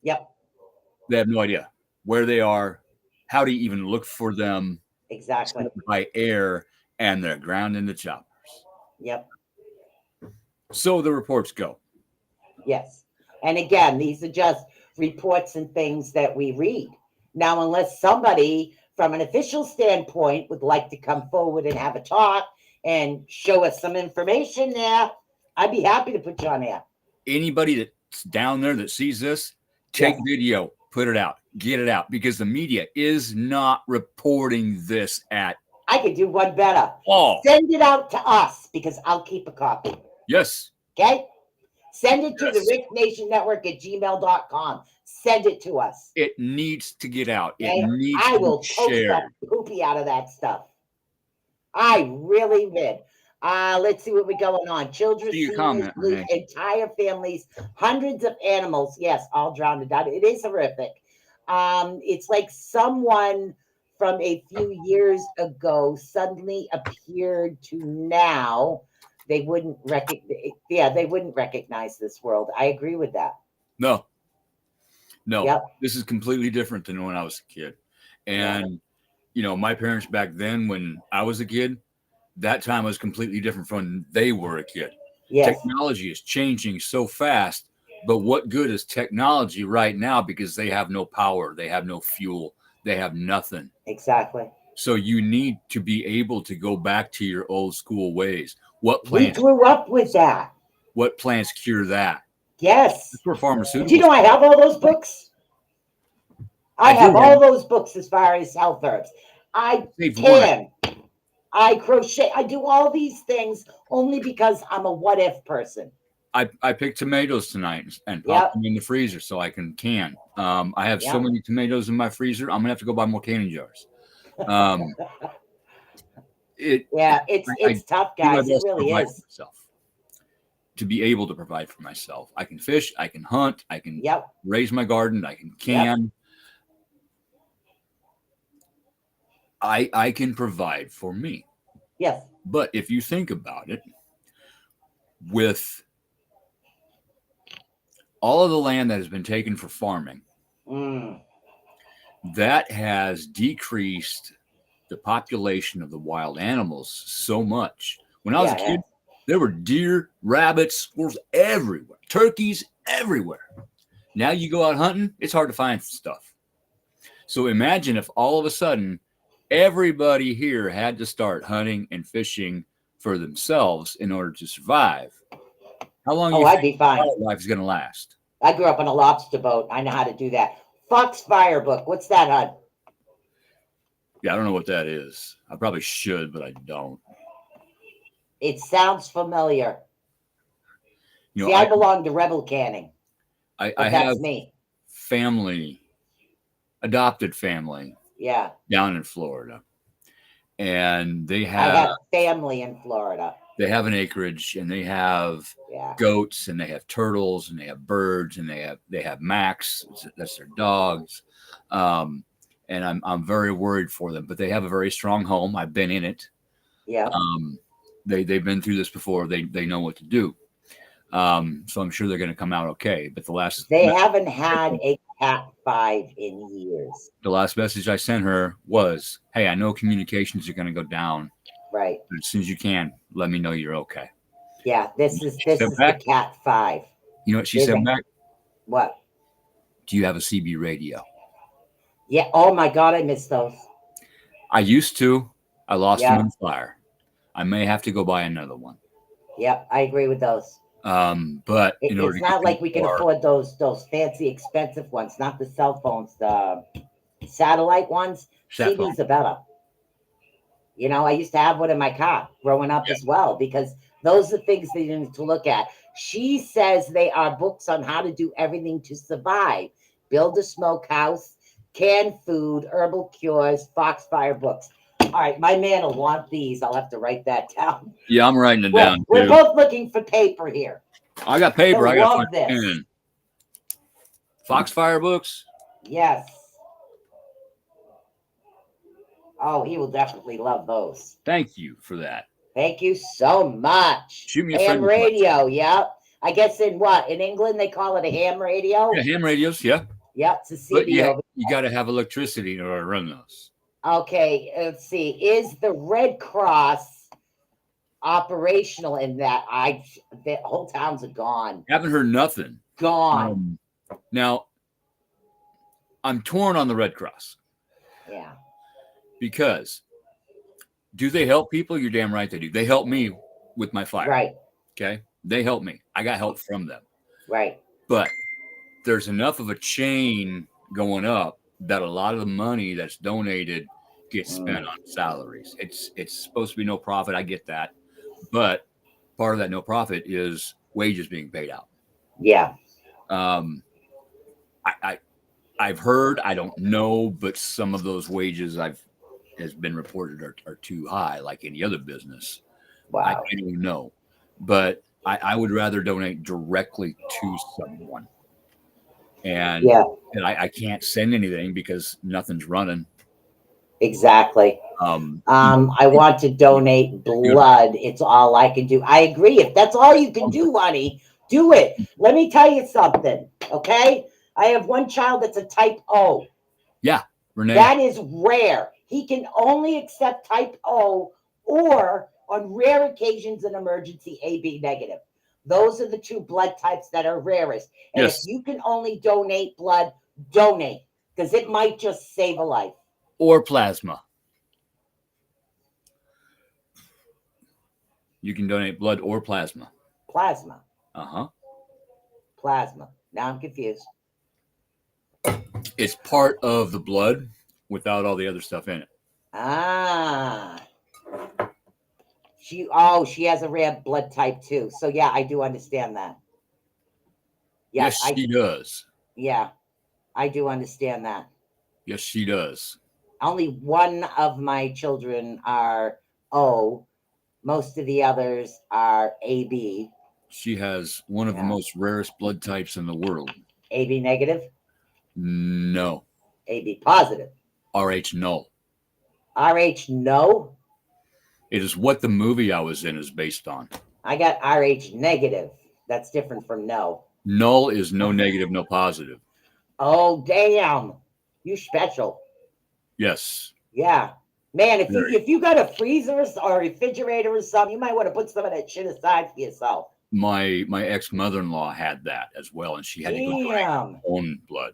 Yep.
They have no idea where they are, how to even look for them.
Exactly.
By air, and they're ground into choppers.
Yep.
So the reports go.
Yes. And again, these are just reports and things that we read. Now, unless somebody from an official standpoint would like to come forward and have a talk and show us some information there, I'd be happy to put you on air.
Anybody that's down there that sees this, take video, put it out, get it out, because the media is not reporting this at
I could do one better.
all.
Send it out to us, because I'll keep a copy.
Yes.
Okay? Send it to the riftnationnetwork at gmail.com. Send it to us.
It needs to get out.
Okay?
It needs
I
to
will
be
post
shared.
the poopy out of that stuff. I really did. Let's see what we're going on. Children, seniors, lose entire families, hundreds of animals. Yes, all drowned out. It is horrific. It's like someone from a few years ago suddenly appeared to now. They wouldn't recognize this world. I agree with that.
No.
Yep.
This is completely different than when I was a kid. And, you know, my parents back then, when I was a kid, that time was completely different from when they were a kid.
Yes.
Technology is changing so fast, but what good is technology right now? Because they have no power, they have no fuel, they have nothing.
Exactly.
So you need to be able to go back to your old school ways. What plants?
We grew up with that.
What plants cure that?
Yes.
That's where pharmaceuticals.
Do you know I have all those books? I have all those books as far as health herbs. I tan. I crochet. I do all these things only because I'm a what if person.
I picked tomatoes tonight and popped them in the freezer so I can can. I have so many tomatoes in my freezer. I'm gonna have to go buy more canning jars.
It's tough, guys. It really is.
To be able to provide for myself, I can fish, I can hunt, I can raise my garden, I can can. I can provide for me.
Yes.
But if you think about it, with all of the land that has been taken for farming, that has decreased the population of the wild animals so much. When I was a kid, there were deer, rabbits, squirrels everywhere, turkeys everywhere. Now you go out hunting, it's hard to find stuff. So imagine if all of a sudden everybody here had to start hunting and fishing for themselves in order to survive. How long
I'd be fine.
Life is going to last?
I grew up on a lobster boat. I know how to do that. Foxfire book. What's that, hon?
Yeah, I don't know what that is. I probably should, but I don't.
It sounds familiar.
You know,
see, I belong to Rebel Canning.
I have family, adopted family.
Yeah.
Down in Florida. And I
have family in Florida.
They have an acreage and they have goats and they have turtles and they have birds and they have Max. That's their dogs. And I'm very worried for them, but they have a very strong home. I've been in it.
Yeah.
They've been through this before. They know what to do. So I'm sure they're going to come out okay. But
they haven't had a Cat 5 in years.
The last message I sent her was, "Hey, I know communications are going to go down.
Right.
But as soon as you can, let me know you're okay."
Yeah, this is the Cat 5.
You know what she said back?
What?
Do you have a CB radio?
Yeah. Oh my God, I miss those.
I used to. I lost them in fire. I may have to go buy another one.
Yep, I agree with those.
But
it's not like we can afford those fancy expensive ones, not the cell phones, the satellite ones. CDs are better. You know, I used to have one in my car growing up as well, because Those are things that you need to look at. She says they are books on how to do everything to survive. Build a smokehouse, canned food, herbal cures, Foxfire books. All right, my man will want these. I'll have to write that down.
Yeah, I'm writing it down.
We're both looking for paper here.
I got paper. I got
this.
pen. Foxfire books?
Yes. Oh, he will definitely love those.
Thank you for that.
Thank you so much.
Shoot me a
ham radio, yep. I guess in England they call it a ham radio?
Yeah, ham radios, yeah.
Yep, it's a
CB. You got to have electricity in order to run those.
Okay, let's see. Is the Red Cross operational in that? The whole towns are gone.
Haven't heard nothing.
Gone.
Now, I'm torn on the Red Cross.
Yeah.
Because do they help people? You're damn right they do. They help me with my fire.
Right.
Okay. They help me. I got help from them.
Right.
But there's enough of a chain going up that a lot of the money that's donated gets spent on salaries. It's supposed to be no profit. I get that. But part of that no profit is wages being paid out.
Yeah.
I've heard, I don't know, but some of those wages has been reported are too high, like any other business.
Wow.
I don't know. But I would rather donate directly to someone. And I can't send anything because nothing's running.
Exactly. I want to donate blood. It's all I can do. I agree. If that's all you can do, honey, do it. Let me tell you something. Okay. I have one child that's a type O.
Yeah. Renee.
That is rare. He can only accept type O or on rare occasions an emergency AB negative. Those are the two blood types that are rarest. And if you can only donate blood, donate, because it might just save a life.
Or plasma. You can donate blood or plasma.
Plasma.
Uh-huh.
Plasma. Now I'm confused.
It's part of the blood without all the other stuff in it.
Ah. She has a rare blood type too. So yeah, I do understand that.
Yes, she does.
Yeah, I do understand that.
Yes, she does.
Only one of my children are O. Most of the others are AB.
She has one of the most rarest blood types in the world.
AB negative?
No.
AB positive?
RH null.
RH no?
It is what the movie I was in is based on.
I got RH negative. That's different from no.
Null is no negative, no positive.
Oh, damn. You special.
Yes.
Yeah. Man, if you got a freezer or a refrigerator or something, you might want to put some of that shit aside for yourself.
My ex-mother-in-law had that as well, and she had to go donate her own blood.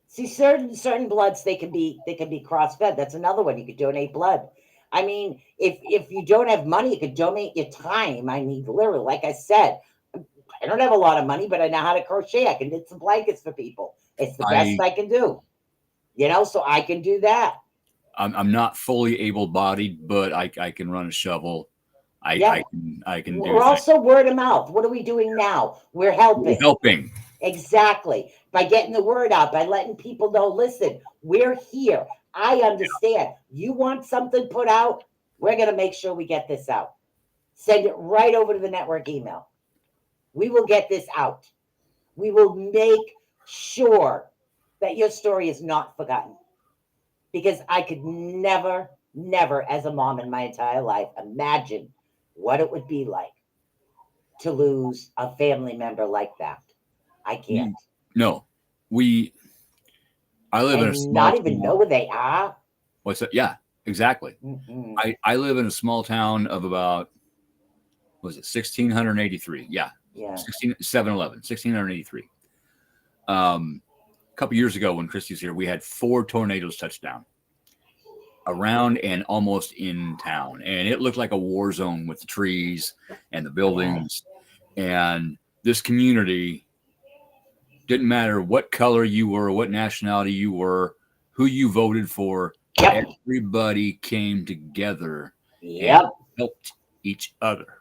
See, certain bloods they can be cross-fed. That's another one. You could donate blood. I mean, if you don't have money, you could donate your time. I mean, literally, like I said, I don't have a lot of money, but I know how to crochet. I can knit some blankets for people. It's the best I can do. So I can do that.
I'm not fully able-bodied, but I can run a shovel. I can do.
We're also word of mouth. What are we doing now? We're helping.
We're helping.
Exactly. By getting the word out, by letting people know, listen, we're here. I understand. You want something put out? We're going to make sure we get this out. Send it right over to the network email. We will get this out. We will make sure that your story is not forgotten. Because I could never, as a mom in my entire life, imagine what it would be like to lose a family member like that. I can't.
No, I live in a small
not even know where they are.
What's that? Yeah, exactly.
Mm-mm.
I live in a small town of about, 1,683? Yeah. 1683. A couple years ago when Christy was here, we had 4 tornadoes touch down around and almost in town. And it looked like a war zone with the trees and the buildings. Yeah. And this community, didn't matter what color you were, what nationality you were, who you voted for, everybody came together and helped each other.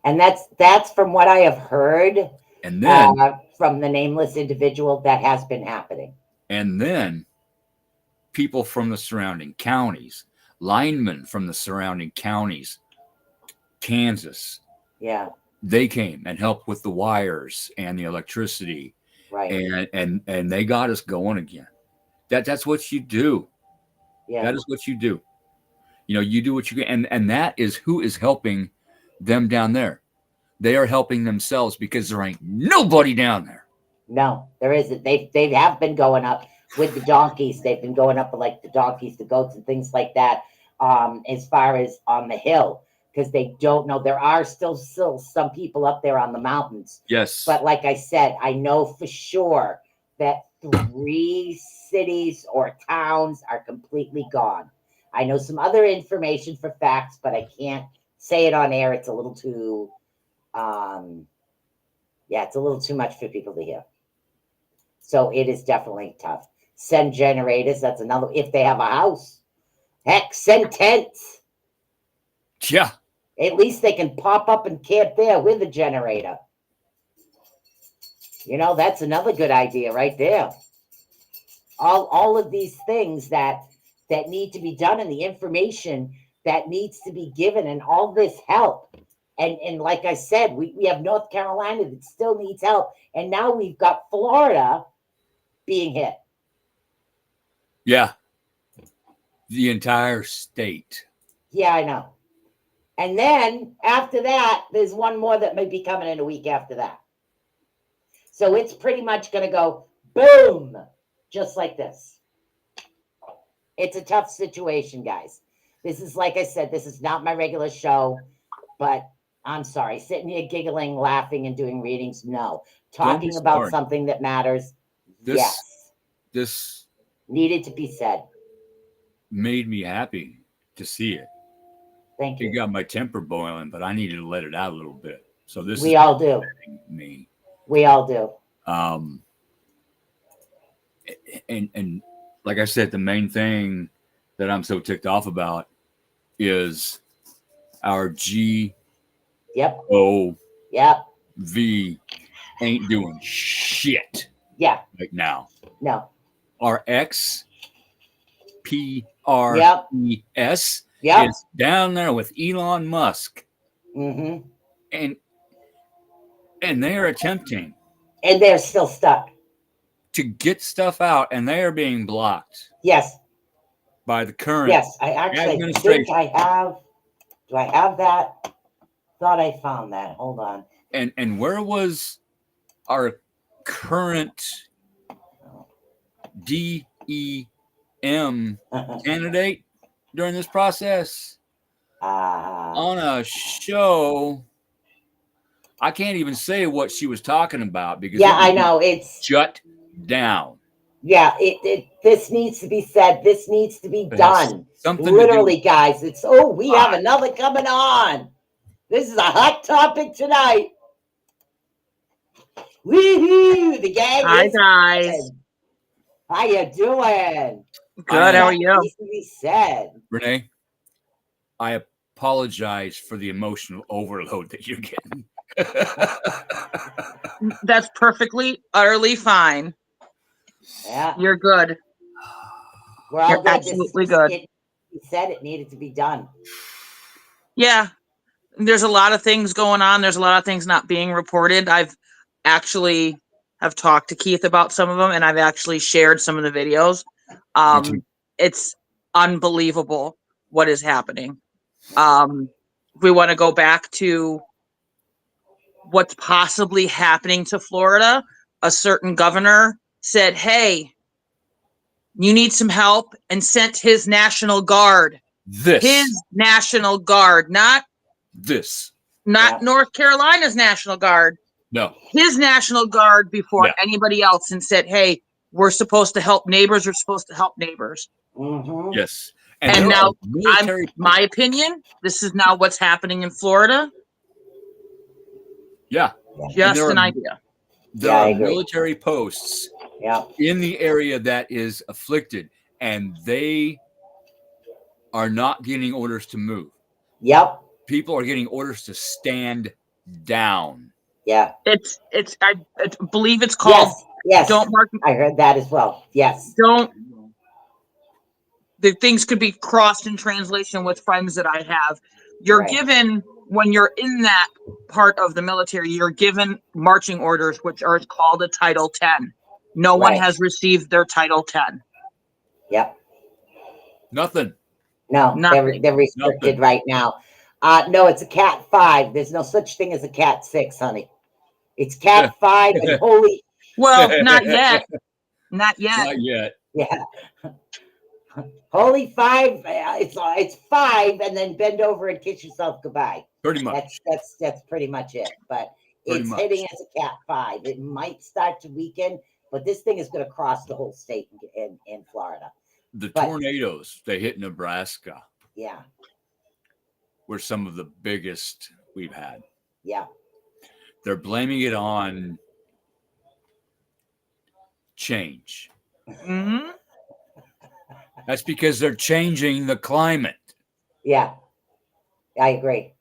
And that's from what I have heard.
And then
from the nameless individual, that has been happening.
And then people from the surrounding counties, linemen from the surrounding counties, Kansas.
Yeah.
They came and helped with the wires and the electricity.
Right.
And they got us going again. That's what you do.
Yeah.
That is what you do. You know, you do what you can. And that is who is helping them down there. They are helping themselves because there ain't nobody down there.
No, there isn't. They have been going up with the donkeys. They've been going up with like the donkeys, the goats, and things like that. As far as on the hill, because they don't know. There are still some people up there on the mountains.
Yes.
But like I said, I know for sure that 3 cities or towns are completely gone. I know some other information for facts, but I can't say it on air. It's a little too, it's a little too much for people to hear. So it is definitely tough. Send generators. That's another, if they have a house. Heck, send tents.
Yeah.
At least they can pop up and camp there with a generator. You know, that's another good idea right there. All of these things that need to be done, and the information that needs to be given, and all this help. And like I said, we have North Carolina that still needs help. And now we've got Florida being hit.
Yeah. The entire state.
Yeah, I know. And then after that, there's one more that may be coming in a week after that. So it's pretty much going to go boom, just like this. It's a tough situation, guys. This is, like I said, this is not my regular show, but I'm sorry, sitting here giggling, laughing, and doing readings, no. Talking about something that matters, yes.
This
needed to be said.
Made me happy to see it.
Thank you.
It got my temper boiling, but I needed to let it out a little bit. So this
we all do.
Me.
We all do.
And like I said, the main thing that I'm so ticked off about is our G.
Yep.
O.
Yep.
V ain't doing shit.
Yeah.
Right now.
No.
Our X. P. R. E. S.
Yep.
Is down there with Elon Musk.
Mm-hmm.
And they are attempting.
And they're still stuck.
To get stuff out, and they are being blocked.
Yes.
By the current
I actually think I have. Do I have that? Thought I found that. Hold on.
And where was our current DEM candidate during this process? On a show, I can't even say what she was talking about because
I know it's
shut down.
Yeah, this needs to be said. This needs to be done. Literally, guys. It's we have another coming on. This is a hot topic tonight. Woohoo! The gang.
Hi guys.
How you doing?
Good. How are you?
Needs to be said.
Renee, I apologize for the emotional overload that you're getting.
That's perfectly, utterly fine.
Yeah,
you're good.
We're all
You're
good.
absolutely good.
He said it needed to be done.
Yeah, there's a lot of things going on. There's a lot of things not being reported. I've actually have talked to Keith about some of them, and I've actually shared some of the videos. It's unbelievable what is happening. We want to go back to what's possibly happening to Florida. A certain governor said, hey, you need some help, and sent his National Guard. His National Guard, not North Carolina's National Guard.
No.
His National Guard before anybody else, and said, hey, we're supposed to help neighbors. We're supposed to help neighbors.
Mm-hmm.
Yes.
And now, my opinion, this is now what's happening in Florida.
Yeah.
Just an idea.
There are military posts in the area that is afflicted, and they are not getting orders to move.
Yep.
people are getting orders to stand down.
Yeah.
I believe it's called.
Yes.
Don't mark.
I heard that as well. Yes.
Don't. The things could be crossed in translation with friends that I have. You're given, when you're in that part of the military, you're given marching orders, which are called a Title 10. No one has received their Title 10.
Yep.
Nothing.
No, they're restricted right now. No, it's a Cat 5. There's no such thing as a Cat 6, honey. It's Cat 5 and holy.
Well, not yet. Not yet.
Not yet.
Yeah. Holy 5. It's 5, and then bend over and kiss yourself goodbye.
Pretty much.
That's pretty much it. But it's hitting as a Cat 5. It might start to weaken, but this thing is going to cross the whole state in Florida.
The tornadoes they hit Nebraska.
Yeah.
Were some of the biggest we've had.
Yeah.
They're blaming it on change.
Mm-hmm.
That's because they're changing the climate.
Yeah. I agree.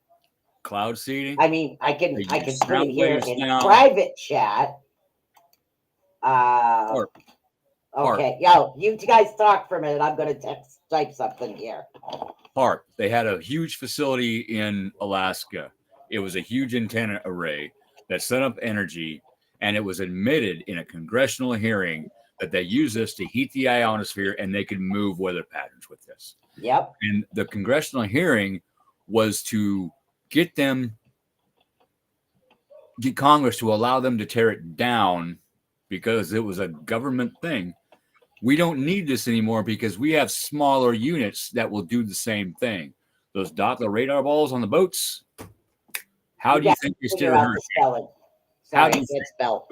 Cloud seeding.
I mean, I can put it here in
now.
private chat. Okay. Yo, you guys talk for a minute. I'm going to type something here.
Park. They had a huge facility in Alaska. It was a huge antenna array that set up energy, and it was admitted in a congressional hearing that they use this to heat the ionosphere, and they could move weather patterns with this.
Yep.
And the congressional hearing was to get Congress to allow them to tear it down because it was a government thing. We don't need this anymore because we have smaller units that will do the same thing. Those Doppler radar balls on the boats. How do you think you steer a hurricane?
How do you spell?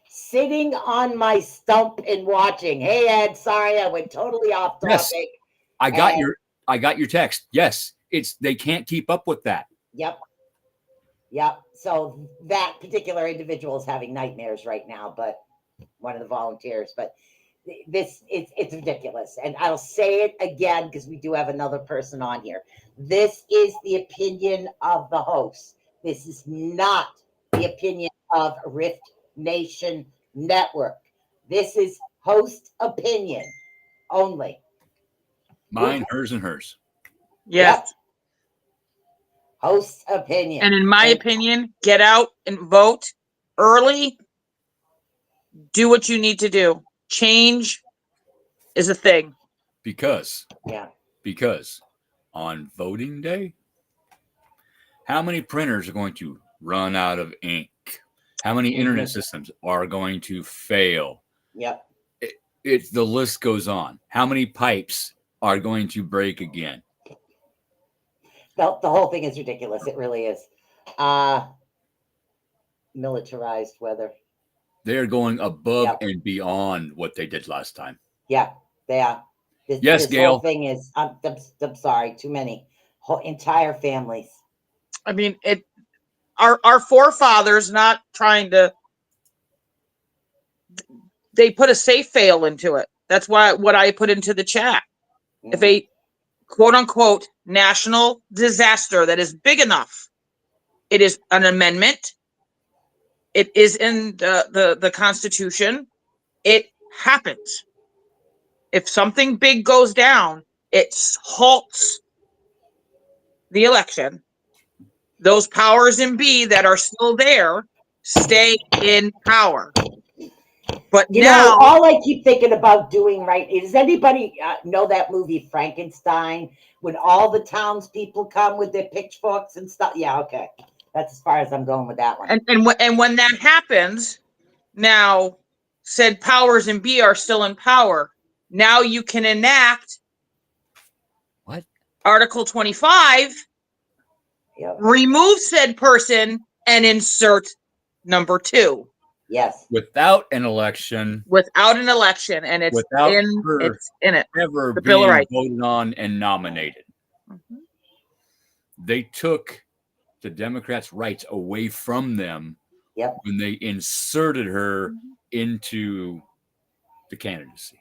Sitting on my stump and watching. Hey Ed, sorry I went totally off topic.
Yes, I got your text. Yes, they can't keep up with that.
Yep. So that particular individual is having nightmares right now, but one of the volunteers, but it's ridiculous. And I'll say it again because we do have another person on here. This is the opinion of the host. This is not the opinion of Rift Nation Network. This is host opinion only.
Mine, hers, and hers.
Yes.
Yep. Host opinion.
And in my opinion, get out and vote early. Do what you need to do. Change is a thing.
Because on voting day, how many printers are going to run out of ink? How many internet systems are going to fail?
Yep.
The list goes on. How many pipes are going to break again?
The whole thing is ridiculous. It really is. Militarized weather.
They're going above and beyond what they did last time.
Yeah, they are. This
Gail.
Whole thing is. I'm sorry. Too many. Whole entire families.
I mean, our forefathers not trying to. They put a safe fail into it. That's what I put into the chat. Mm-hmm. If a quote unquote national disaster that is big enough, it is an amendment. It is in the Constitution. It happens. If something big goes down, it halts the election. Those powers in B that are still there stay in power. But now,
all I keep thinking about doing, right? Does anybody know that movie Frankenstein, when all the townspeople come with their pitchforks and stuff? Yeah, okay. That's as far as I'm going with that one.
And when that happens, now said powers in B are still in power. Now you can enact
what?
Article 25, remove said person and insert number 2.
Yes.
Without an election.
And it's in it.
Ever the Bill of Rights voted on and nominated. Mm-hmm. They took the Democrats' rights away from them when they inserted her into the candidacy.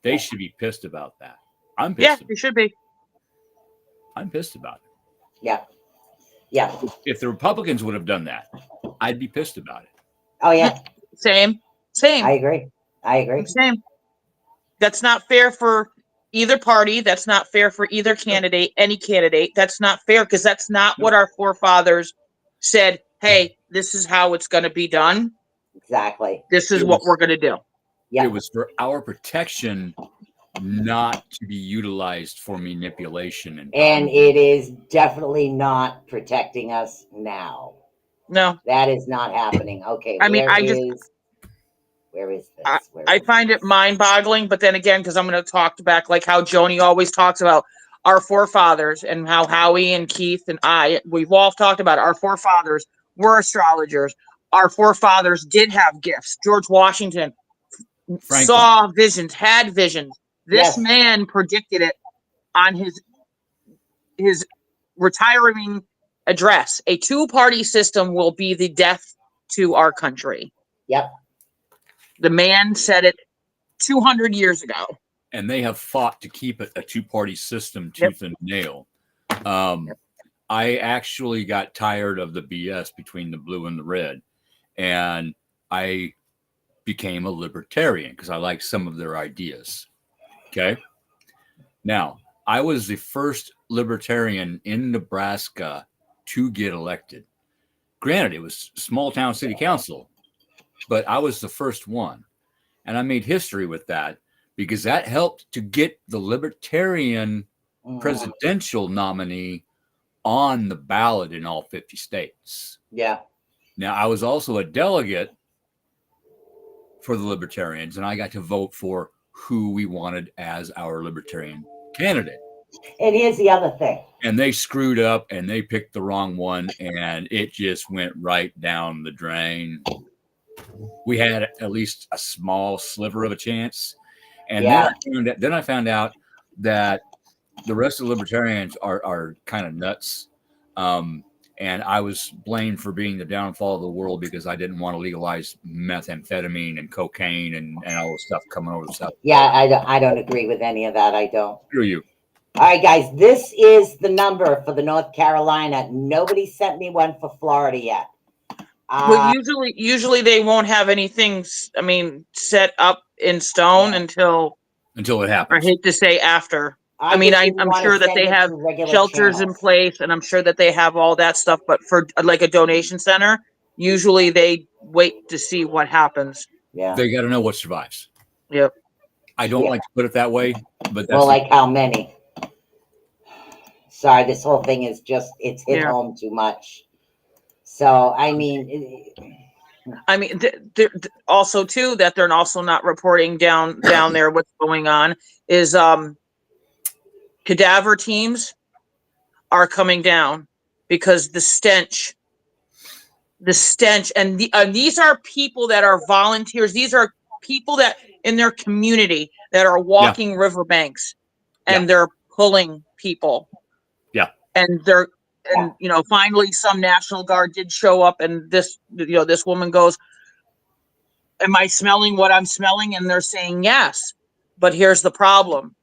They should be pissed about that. I'm pissed.
Yeah, you should be.
I'm pissed about it.
Yeah. Yeah.
If the Republicans would have done that, I'd be pissed about it.
Oh yeah.
Same.
I agree.
Same. That's not fair for either party. That's not fair for either candidate, any candidate. That's not fair because that's not what our forefathers said. Hey, this is how it's going to be done.
Exactly.
This is what we're going to do.
Yeah.
It was for our protection, not to be utilized for manipulation.
And it is definitely not protecting us now.
No.
That is not happening. Okay.
I mean,
where is this?
I find it mind-boggling, but then again, because I'm going to talk back like how Joni always talks about our forefathers and how Howie and Keith and we've all talked about it. Our forefathers were astrologers. Our forefathers did have gifts. George Washington saw visions, had visions. This man predicted it on his retiring address. A two-party system will be the death to our country.
Yep.
The man said it 200 years ago.
And they have fought to keep it a two-party system tooth and nail. I actually got tired of the BS between the blue and the red. And I became a libertarian because I like some of their ideas. Okay. Now, I was the first libertarian in Nebraska to get elected. Granted, it was small town city council, but I was the first one. And I made history with that because that helped to get the libertarian presidential nominee on the ballot in all 50 states.
Yeah.
Now, I was also a delegate for the Libertarians, and I got to vote for who we wanted as our Libertarian candidate.
And here's the other thing.
And they screwed up, and they picked the wrong one, and it just went right down the drain. We had at least a small sliver of a chance. And then I found out that the rest of the Libertarians are kind of nuts. And I was blamed for being the downfall of the world because I didn't want to legalize methamphetamine and cocaine and all the stuff coming over the south.
Yeah, I don't agree with any of that. I don't.
Screw you.
All right, guys, this is the number for the North Carolina. Nobody sent me one for Florida yet.
Well, usually they won't have anything, set up in stone until
it happens.
I hate to say after. I'm sure that they have shelters in place, and I'm sure that they have all that stuff. But for like a donation center, usually they wait to see what happens.
Yeah,
they got to know what survives.
Yep.
I don't like to put it that way, but that's
like how many? Sorry, this whole thing is it's hit home too much. So
also too that they're also not reporting down there what's going on is cadaver teams are coming down because the stench and these are people that are volunteers. These are people that in their community that are walking riverbanks and they're pulling people. Yeah. And finally some National Guard did show up, and this woman goes, am I smelling what I'm smelling? And they're saying yes. But here's the problem.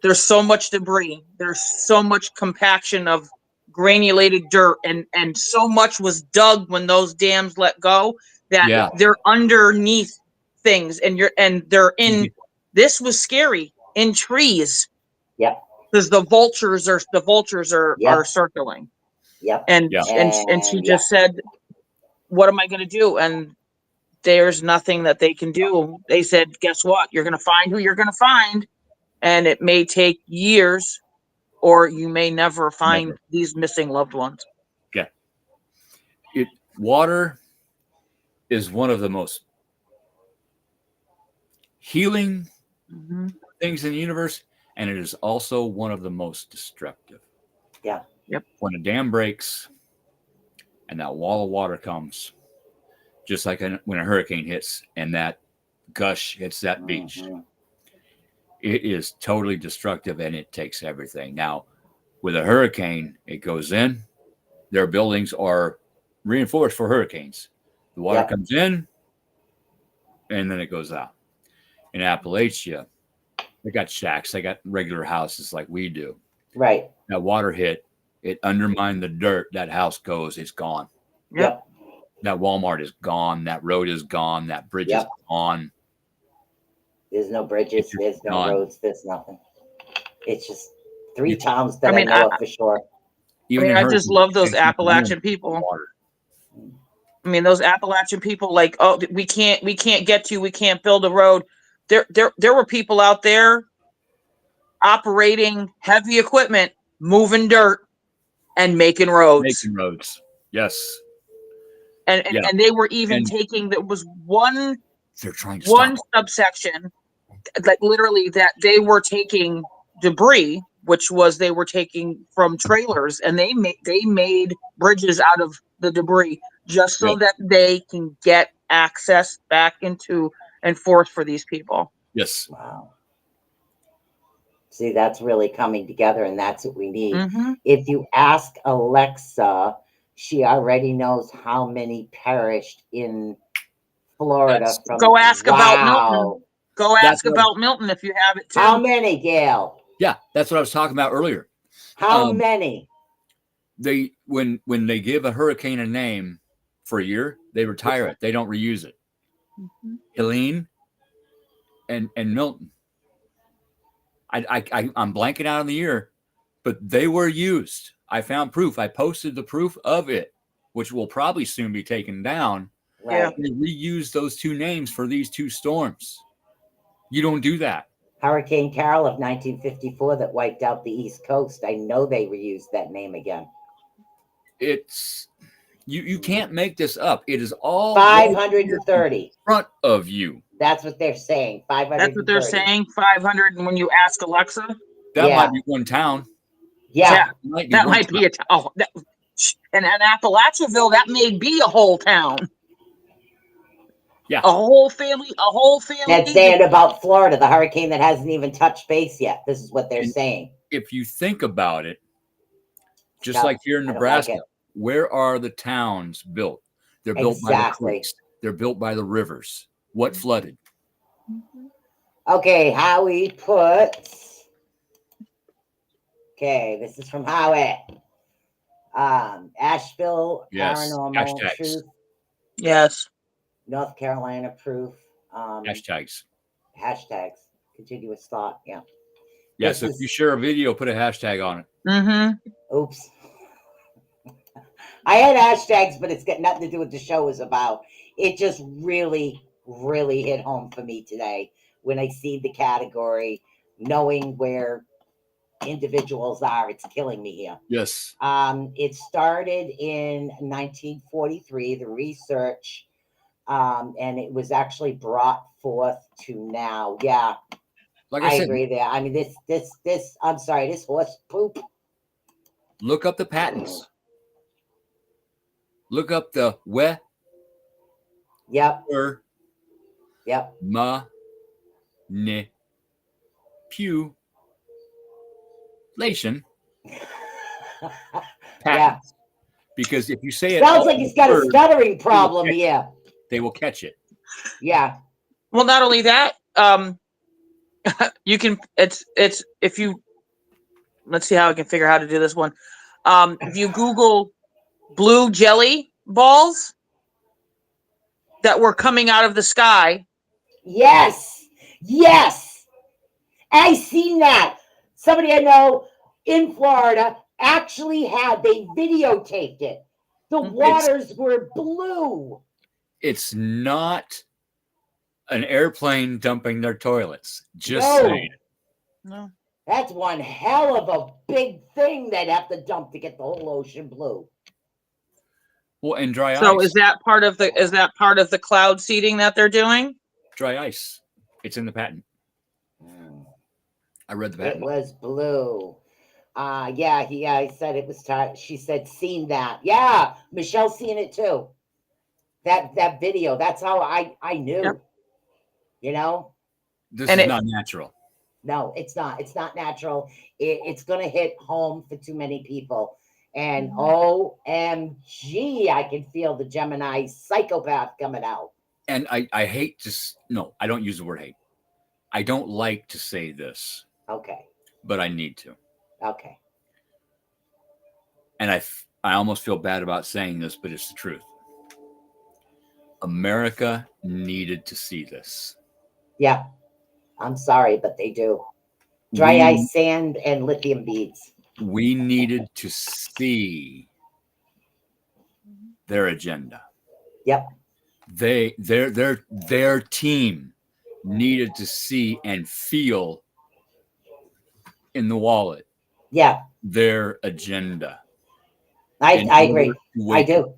There's so much debris. There's so much compaction of granulated dirt, and so much was dug when those dams let go that they're underneath things, and they're in. This was scary in trees. Yeah, because the vultures are circling. Yep. And she just said, "What am I going to do?" And there's nothing that they can do. They said, "Guess what? You're going to find who you're going to find." And it may take years, or you may never find these missing loved ones.
Yeah. Water is one of the most healing things in the universe, and it is also one of the most destructive.
Yeah.
Yep.
When a dam breaks and that wall of water comes, just like when a hurricane hits and that gush hits that beach, it is totally destructive, and it takes everything. Now, with a hurricane, it goes in. Their buildings are reinforced for hurricanes. The water comes in, and then it goes out. In Appalachia, they got shacks. They got regular houses like we do.
Right.
That water hit, It undermined the dirt. That house goes, it's gone.
Yep.
That Walmart is gone. That road is gone. That bridge is gone.
There's no bridges. There's no roads. There's nothing. It's just 3 towns that I know of for sure.
I just love those Appalachian people. I mean, those Appalachian people, like, oh, we can't get to, we can't build a road. There were people out there operating heavy equipment, moving dirt, and making roads.
Yes.
And they were even taking, there was one subsection, like literally, that they were taking debris, which was they were taking from trailers, and they made bridges out of the debris just so that they can get access back into and forth for these people.
Yes.
Wow. See, that's really coming together, and that's what we need.
Mm-hmm.
If you ask Alexa, she already knows how many perished in Florida.
Go ask about Milton. Go ask about Milton if you have it too.
How many, Gail?
Yeah, that's what I was talking about earlier.
How many?
They when they give a hurricane a name for a year, they retire it. They don't reuse it. Mm-hmm. Helene and Milton. I'm blanking out on the year, but they were used. I found proof. I posted the proof of it, which will probably soon be taken down.
Right.
They reused those 2 names for these 2 storms. You don't do that.
Hurricane Carol of 1954 that wiped out the East Coast. I know they reused that name again.
It's you can't make this up. It is all
530
in front of you.
That's what they're saying. 530.
That's what they're saying. 500. And when you ask Alexa,
that might be one town.
Yeah,
that might be a town. Oh, and Appalachiville, that may be a whole town.
Yeah,
a whole family.
That's saying about Florida, the hurricane that hasn't even touched base yet. This is what they're saying.
If you think about it, just like here in Nebraska, where are the towns built? They're built by the creeks. They're built by the rivers. What flooded?
Okay, Howie puts. Okay, this is from Howie. Asheville, paranormal truth.
Yes.
North Carolina proof.
Hashtags.
Continuous thought. Yeah.
Yeah. So if you share a video, put a hashtag on it.
Mm-hmm.
Oops. I had hashtags, but it's got nothing to do with the show is about. It just really, really hit home for me today when I see the category, knowing where individuals are. It's killing me here.
Yes.
It started in 1943, the research, and it was actually brought forth to now. Yeah.
Like I said,
agree there. I mean, I'm sorry, this horse poop.
Look up the patents. Look up the we.
Yep.
Yep. Ma. Ne. Pew. Lation.
Yeah.
Because if you say it,
sounds like he's got a stuttering problem here.
They will catch it.
Yeah.
Well, not only that, you can. It's if you. Let's see how I can figure out how to do this one. If you Google blue jelly balls that were coming out of the sky.
Yes. I seen that. Somebody I know in Florida actually they videotaped it. The waters were blue.
It's not an airplane dumping their toilets. Just saying.
No.
That's one hell of a big thing they'd have to dump to get the whole ocean blue.
Well, and dry ice.
So is that part of the cloud seeding that they're doing?
Dry ice. It's in the patent. I read the patent.
It was blue. He said it was she said seen that. Yeah, Michelle's seen it too. That video. That's how I knew. Yep. You know?
This is not natural.
No, it's not. It's not natural. It's going to hit home for too many people. And OMG, I can feel the Gemini psychopath coming out.
And I hate to, no, I don't use the word hate. I don't like to say this.
Okay.
But I need to.
Okay.
and I almost feel bad about saying this, but it's the truth. America needed to see this.
Yeah. I'm sorry, but they do. Dry ice, sand, and lithium beads.
We needed to see their agenda.
Yep.
Their team needed to see and feel in the wallet.
Yeah.
Their agenda.
I agree. I do.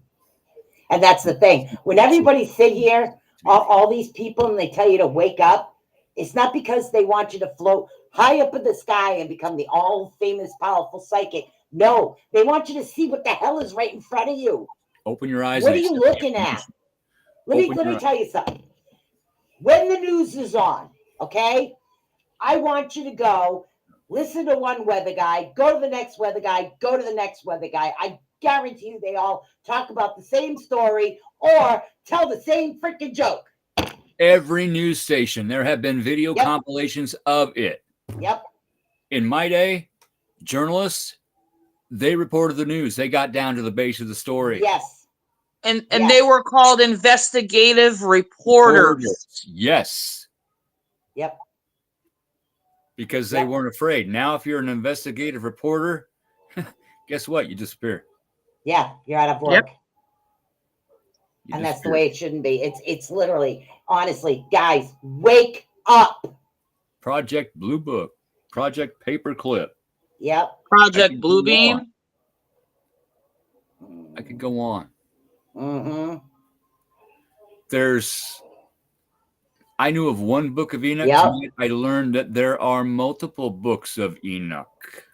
And that's the thing. When everybody sit here, all these people, and they tell you to wake up, it's not because they want you to float high up in the sky and become the all famous, powerful psychic. No, they want you to see what the hell is right in front of you.
Open your eyes.
What are you looking at? Let me tell you something. When the news is on, okay, I want you to go listen to one weather guy, go to the next weather guy, go to the next weather guy. I guarantee you they all talk about the same story or tell the same freaking joke.
Every news station, there have been video compilations of it.
Yep.
In my day, journalists, they reported the news. They got down to the base of the story.
Yes.
And they were called investigative reporters.
Yes.
Yep.
Because they weren't afraid. Now, if you're an investigative reporter, guess what? You disappear.
Yeah, you're out of work.
Yep.
And that's the way it shouldn't be. It's literally, honestly, guys, wake up.
Project Blue Book, Project Paperclip.
Yep.
Project Bluebeam.
I could go on.
Mm-hmm.
I knew of one book of Enoch.
Yep.
Tonight I learned that there are multiple books of Enoch.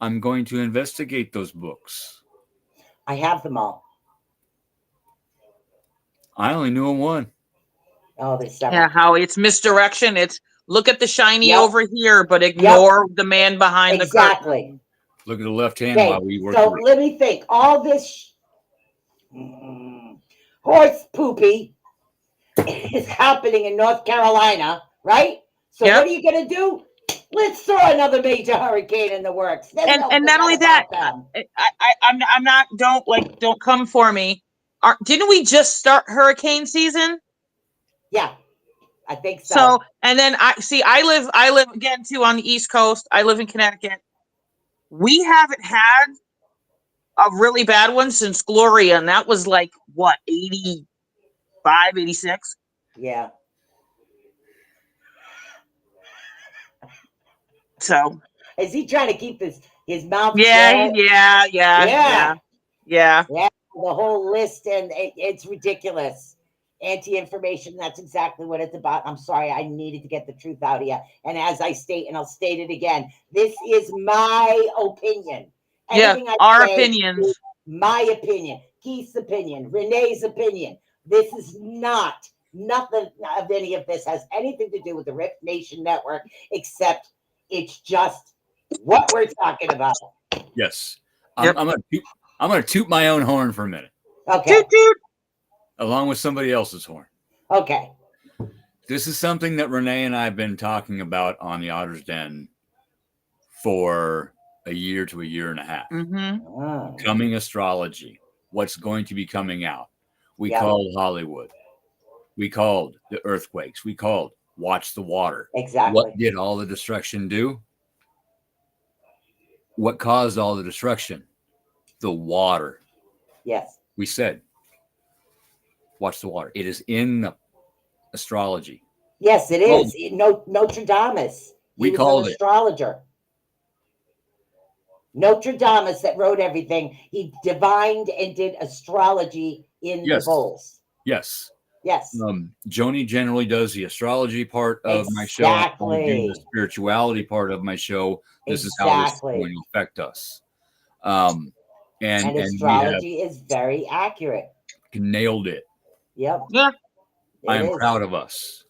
I'm going to investigate those books.
I have them all.
I only knew of one.
Oh, there's several.
Yeah, Howie, it's misdirection. It's look at the shiny over here, but ignore the man behind the curtain.
Exactly.
Look at the left hand while we work.
So let me think. All this horse poopy is happening in North Carolina, right? So what are you going to do? Let's throw another major hurricane in the works.
And not only that, I'm not. Don't come for me. Didn't we just start hurricane season?
Yeah, I think so.
So, and then I live again too on the East Coast. I live in Connecticut. We haven't had a really bad one since Gloria, and that was like what, 85, 86?
Yeah.
So
is he trying to keep his mouth?
Yeah.
The whole list, and it's ridiculous. Anti-information. That's exactly what it's about. I'm sorry. I needed to get the truth out here. And as I state, and I'll state it again, this is my opinion.
Our opinions.
My opinion. Keith's opinion. Renee's opinion. This is nothing of any of this has anything to do with the Rift Nation Network, except it's just what we're talking about.
Yes. I'm going to toot my own horn for a minute.
Okay.
Toot, toot.
Along with somebody else's horn.
Okay.
This is something that Renee and I have been talking about on the Otter's Den for a year to a year and a half.
Mm-hmm.
Coming astrology. What's going to be coming out? We called Hollywood. We called the earthquakes. We called Watch the Water.
Exactly.
What did all the destruction do? What caused all the destruction? The water.
Yes.
We said, watch the water. It is in the astrology.
Yes, it is. Nostradamus.
We called
an astrologer. Nostradamus that wrote everything. He divined and did astrology in the bowls.
Yes.
Yes.
Joni generally does the astrology part of my show. I do the spirituality part of my show. This is how this is going to affect us. And
astrology is very accurate.
Nailed it.
Yeah.
I am proud of us.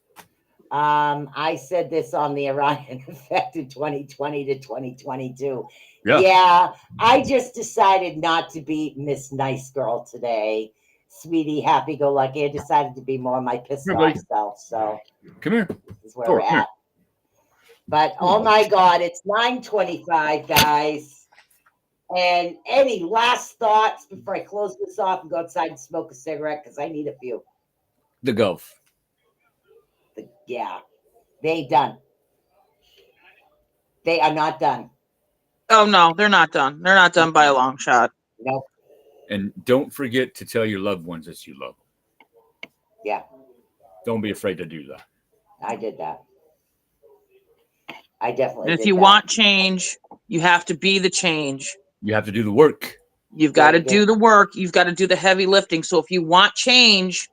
I said this on the Orion Effect in 2020 to 2022.
Yeah.
I just decided not to be Miss Nice Girl today. Sweetie, happy-go-lucky. I decided to be more my pissed-off self. So
come here.
This is where we're at. But oh my God, it's 9:25, guys. And any last thoughts before I close this off and go outside and smoke a cigarette? Because I need a few.
The Gulf.
Yeah, they done. They are not done.
Oh no, they're not done. They're not done by a long shot.
Nope.
And don't forget to tell your loved ones that you love them.
Yeah.
Don't be afraid to do that.
I did that. I definitely
And
did
if you
that.
want change, you have to be the change.
You have to do the work.
You've got to do the work. You've got to do the heavy lifting. So if you want change,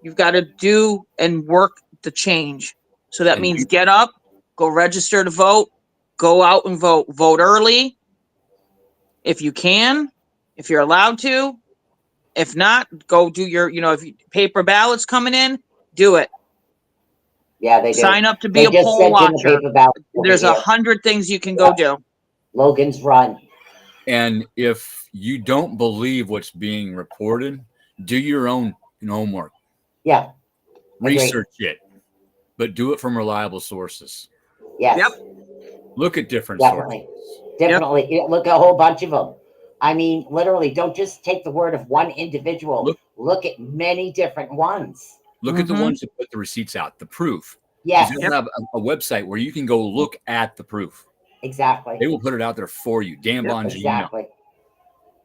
you've got to do and work the change. So that means get up, go register to vote, go out and vote. Vote early if you can, if you're allowed to. If not, go do your, if paper ballots coming in, do it.
Yeah, they do.
Sign up to be a poll watcher. There's 100 things you can go do.
Logan's Run.
And if you don't believe what's being reported, do your own homework.
Yeah.
Research it, but do it from reliable sources.
Yes.
Yep.
Look at different
sources. Definitely. Yep. Look at a whole bunch of them. I mean, literally, don't just take the word of one individual. Look at many different ones.
Look at the ones that put the receipts out, the proof.
Yes.
You have a website where you can go look at the proof.
Exactly.
They will put it out there for you. Dan Bongino.
Exactly.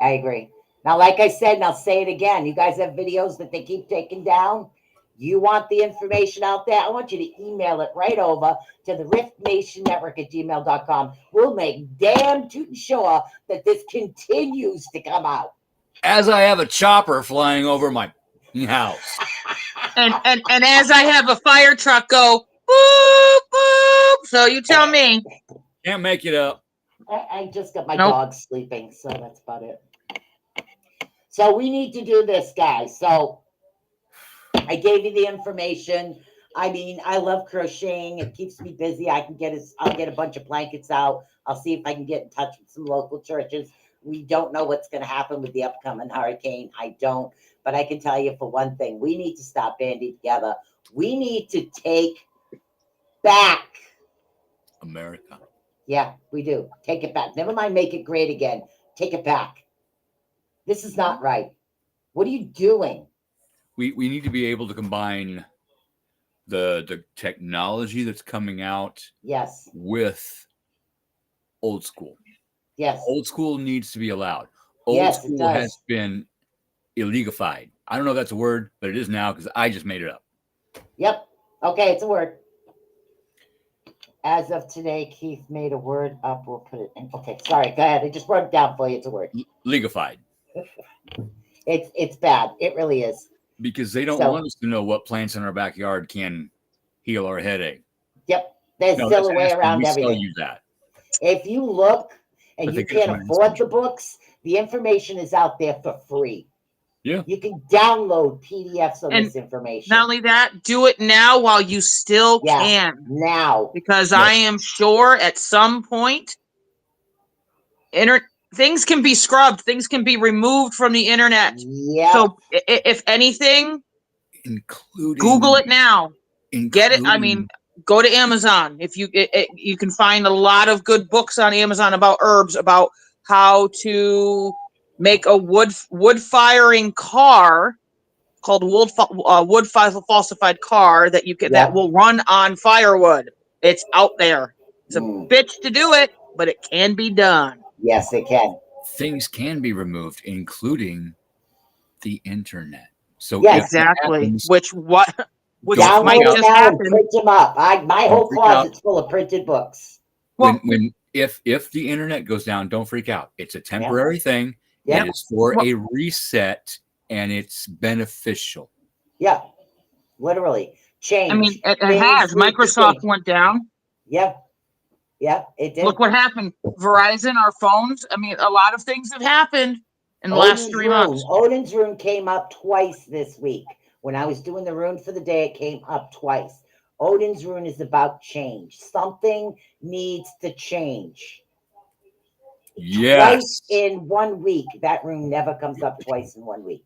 I agree. Now, like I said, and I'll say it again, you guys have videos that they keep taking down. You want the information out there? I want you to email it right over to the riftnationnetwork@gmail.com. We'll make damn tootin' sure that this continues to come out.
As I have a chopper flying over my house.
and as I have a fire truck go, boop, boop. So you tell me.
Can't make it up.
I just got my dog sleeping, so that's about it. So we need to do this, guys. So I gave you the information. I mean, I love crocheting. It keeps me busy. I'll get a bunch of blankets out. I'll see if I can get in touch with some local churches. We don't know what's going to happen with the upcoming hurricane. I don't. But I can tell you for one thing, we need to stop banding together. We need to take back
America.
Yeah, we do. Take it back. Never mind, make it great again. Take it back. This is not right. What are you doing?
We need to be able to combine the technology that's coming out with old school.
Yes.
Old school needs to be allowed. Old school has been illegalified. I don't know if that's a word, but it is now because I just made it up.
Yep. Okay, it's a word. As of today, Keith made a word up. We'll put it in. Okay, sorry. Go ahead. I just wrote it down for you. It's a word.
Legalified.
It's bad. It really is.
Because they don't want us to know what plants in our backyard can heal our headache.
Yep. There's still a way around everything.
We tell you that.
If you look and you can't afford the books, the information is out there for free.
Yeah.
You can download PDFs of this information.
Not only that, do it now while you still can.
Now.
Because I am sure at some point, things can be scrubbed. Things can be removed from the internet.
Yeah.
So if anything,
including
Google it now. Get it. I mean, go to Amazon. If you can find a lot of good books on Amazon about herbs, about how to make a wood firing car called wood falsified car that you can that will run on firewood. It's out there. It's a bitch to do it, but it can be done.
Yes, it can.
Things can be removed, including the internet. So
exactly. Which
download
might just
now
happen.
And print them up. My whole closet's full of printed books.
If the internet goes down, don't freak out. It's a temporary thing.
Yep.
It is for a reset, and it's beneficial.
Yeah, literally change.
I mean, it has. Microsoft went down.
Yeah, it did.
Look what happened. Verizon, our phones. I mean, a lot of things have happened in the last 3 months.
Odin's Rune came up twice this week. When I was doing the rune for the day, it came up twice. Odin's Rune is about change. Something needs to change.
Yes.
Twice in 1 week. That rune never comes up twice in 1 week.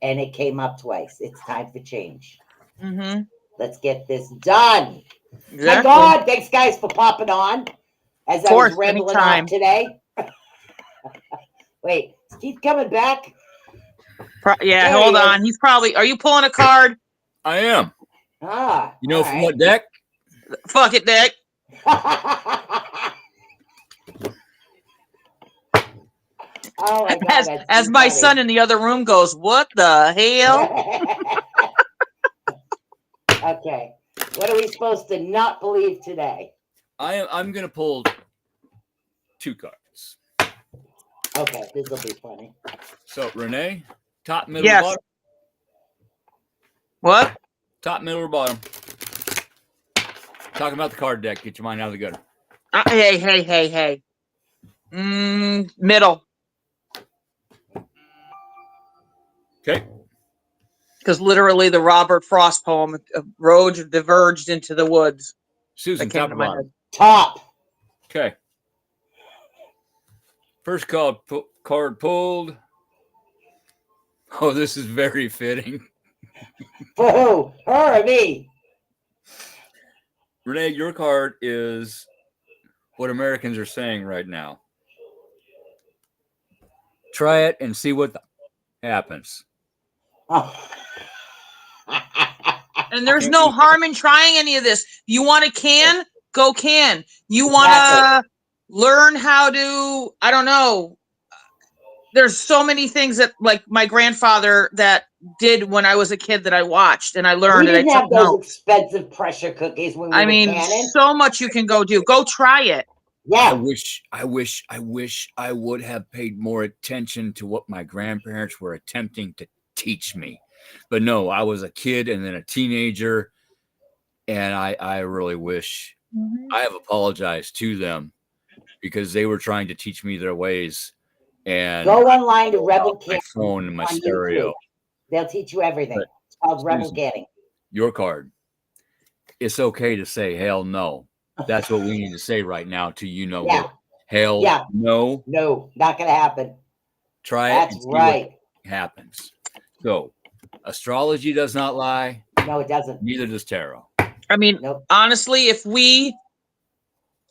And it came up twice. It's time for change.
Mm-hmm.
Let's get this done.
Exactly.
Thank God. Thanks, guys, for popping on. As I was rambling
anytime.
on today. Wait, is Keith coming back?
Yeah,
There
hold
he is.
on. He's probably. Are you pulling a card?
I am.
Ah,
You know
all
from
right.
what deck?
Fuck it, Dick.
Oh my God!
As my son in the other room goes, what the hell?
Okay, what are we supposed to not believe today?
I'm gonna pull 2 cards.
Okay, this will be funny.
So Renee, top, middle,
Yes.
bottom.
What?
Top, middle, or bottom. Talking about the card deck. Get your mind out of the gutter.
Hey. Middle.
Okay.
Because literally the Robert Frost poem, roads diverged into the woods.
Susan,
That came
top
to
or
my
bottom?
head.
Top.
Okay. First card pulled. Oh, this is very fitting.
For who? Her or me?
Renee, your card is what Americans are saying right now. Try it and see what happens.
Oh.
And there's no harm in trying any of this. You want to can? Go can. You want
Exactly.
to learn how to, I don't know. There's so many things that, like my grandfather that did when I was a kid that I watched and I learned
We
and I
didn't
took
have those
notes.
expensive pressure cookies when we
I
were
mean,
canning.
so much you can go do. Go try it.
Yeah.
I wish I would have paid more attention to what my grandparents were attempting to teach me. But no, I was a kid and then a teenager, and I really wish I have apologized to them because they were trying to teach me their ways. And
Go online to Rebel
my
Canning
phone and my
on
stereo.
YouTube. They'll teach you everything.
But
It's called Rebel
Susan,
Canning.
Your card. It's okay to say hell no. That's what we need to say right now to
Yeah.
what. Hell
Yeah.
no.
No, not going to happen.
Try
That's
it and see
right.
what happens. So, astrology does not lie.
No, it doesn't.
Neither does tarot.
I mean,
Nope.
honestly, if we,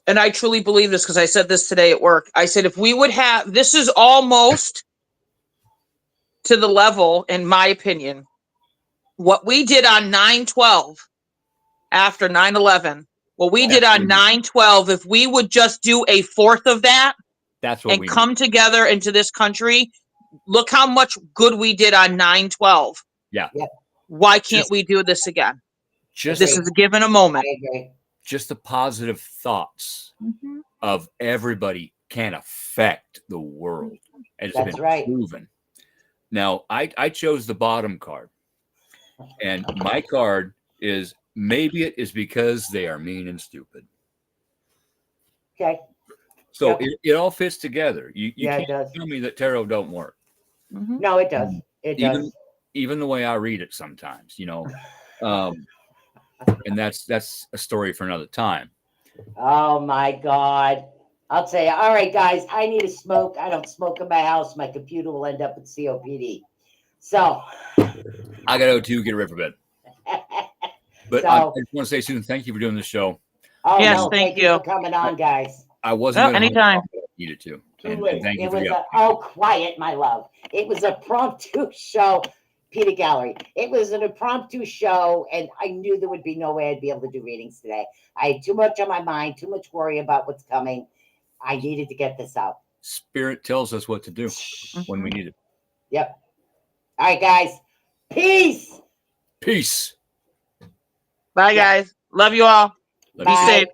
and I truly believe this because I said this today at work, I said, if we would have, this is almost to the level, in my opinion, what we did on 9/12 after 9/11, what we did on 9/12, if we would just do a fourth of that
That's what
and
we
come together into this country, look how much good we did on 9/12.
Yeah.
Why can't we do this again?
Just
This is given a moment.
I agree.
Just the positive thoughts of everybody can affect the world. It's
That's
been
right.
proven. Now, I chose the bottom card. And my card is maybe it is because they are mean and stupid.
Okay.
So it all fits together. You
Yeah, it
can't
does.
tell me that tarot don't work.
No, it does. It does.
Even the way I read it sometimes, and that's a story for another time.
Oh my God. I'll tell you. All right, guys, I need a smoke. I don't smoke in my house. My computer will end up with COPD. So
I got to get ready for bed. But I just want to say, Susan, thank you for doing this show.
Oh,
Yes,
no,
thank
you
you.
for coming on, guys.
I wasn't going to
anytime.
Needed to.
Too
And
late.
thank you
It
for
was
the
quiet, my love. It was a impromptu show, Peter Gallery. It was an impromptu show, and I knew there would be no way I'd be able to do readings today. I had too much on my mind, too much worry about what's coming. I needed to get this out.
Spirit tells us what to do when we need it.
Yep. All right, guys. Peace.
Peace.
Bye, guys. Love you all.
Love
Be
you.
safe.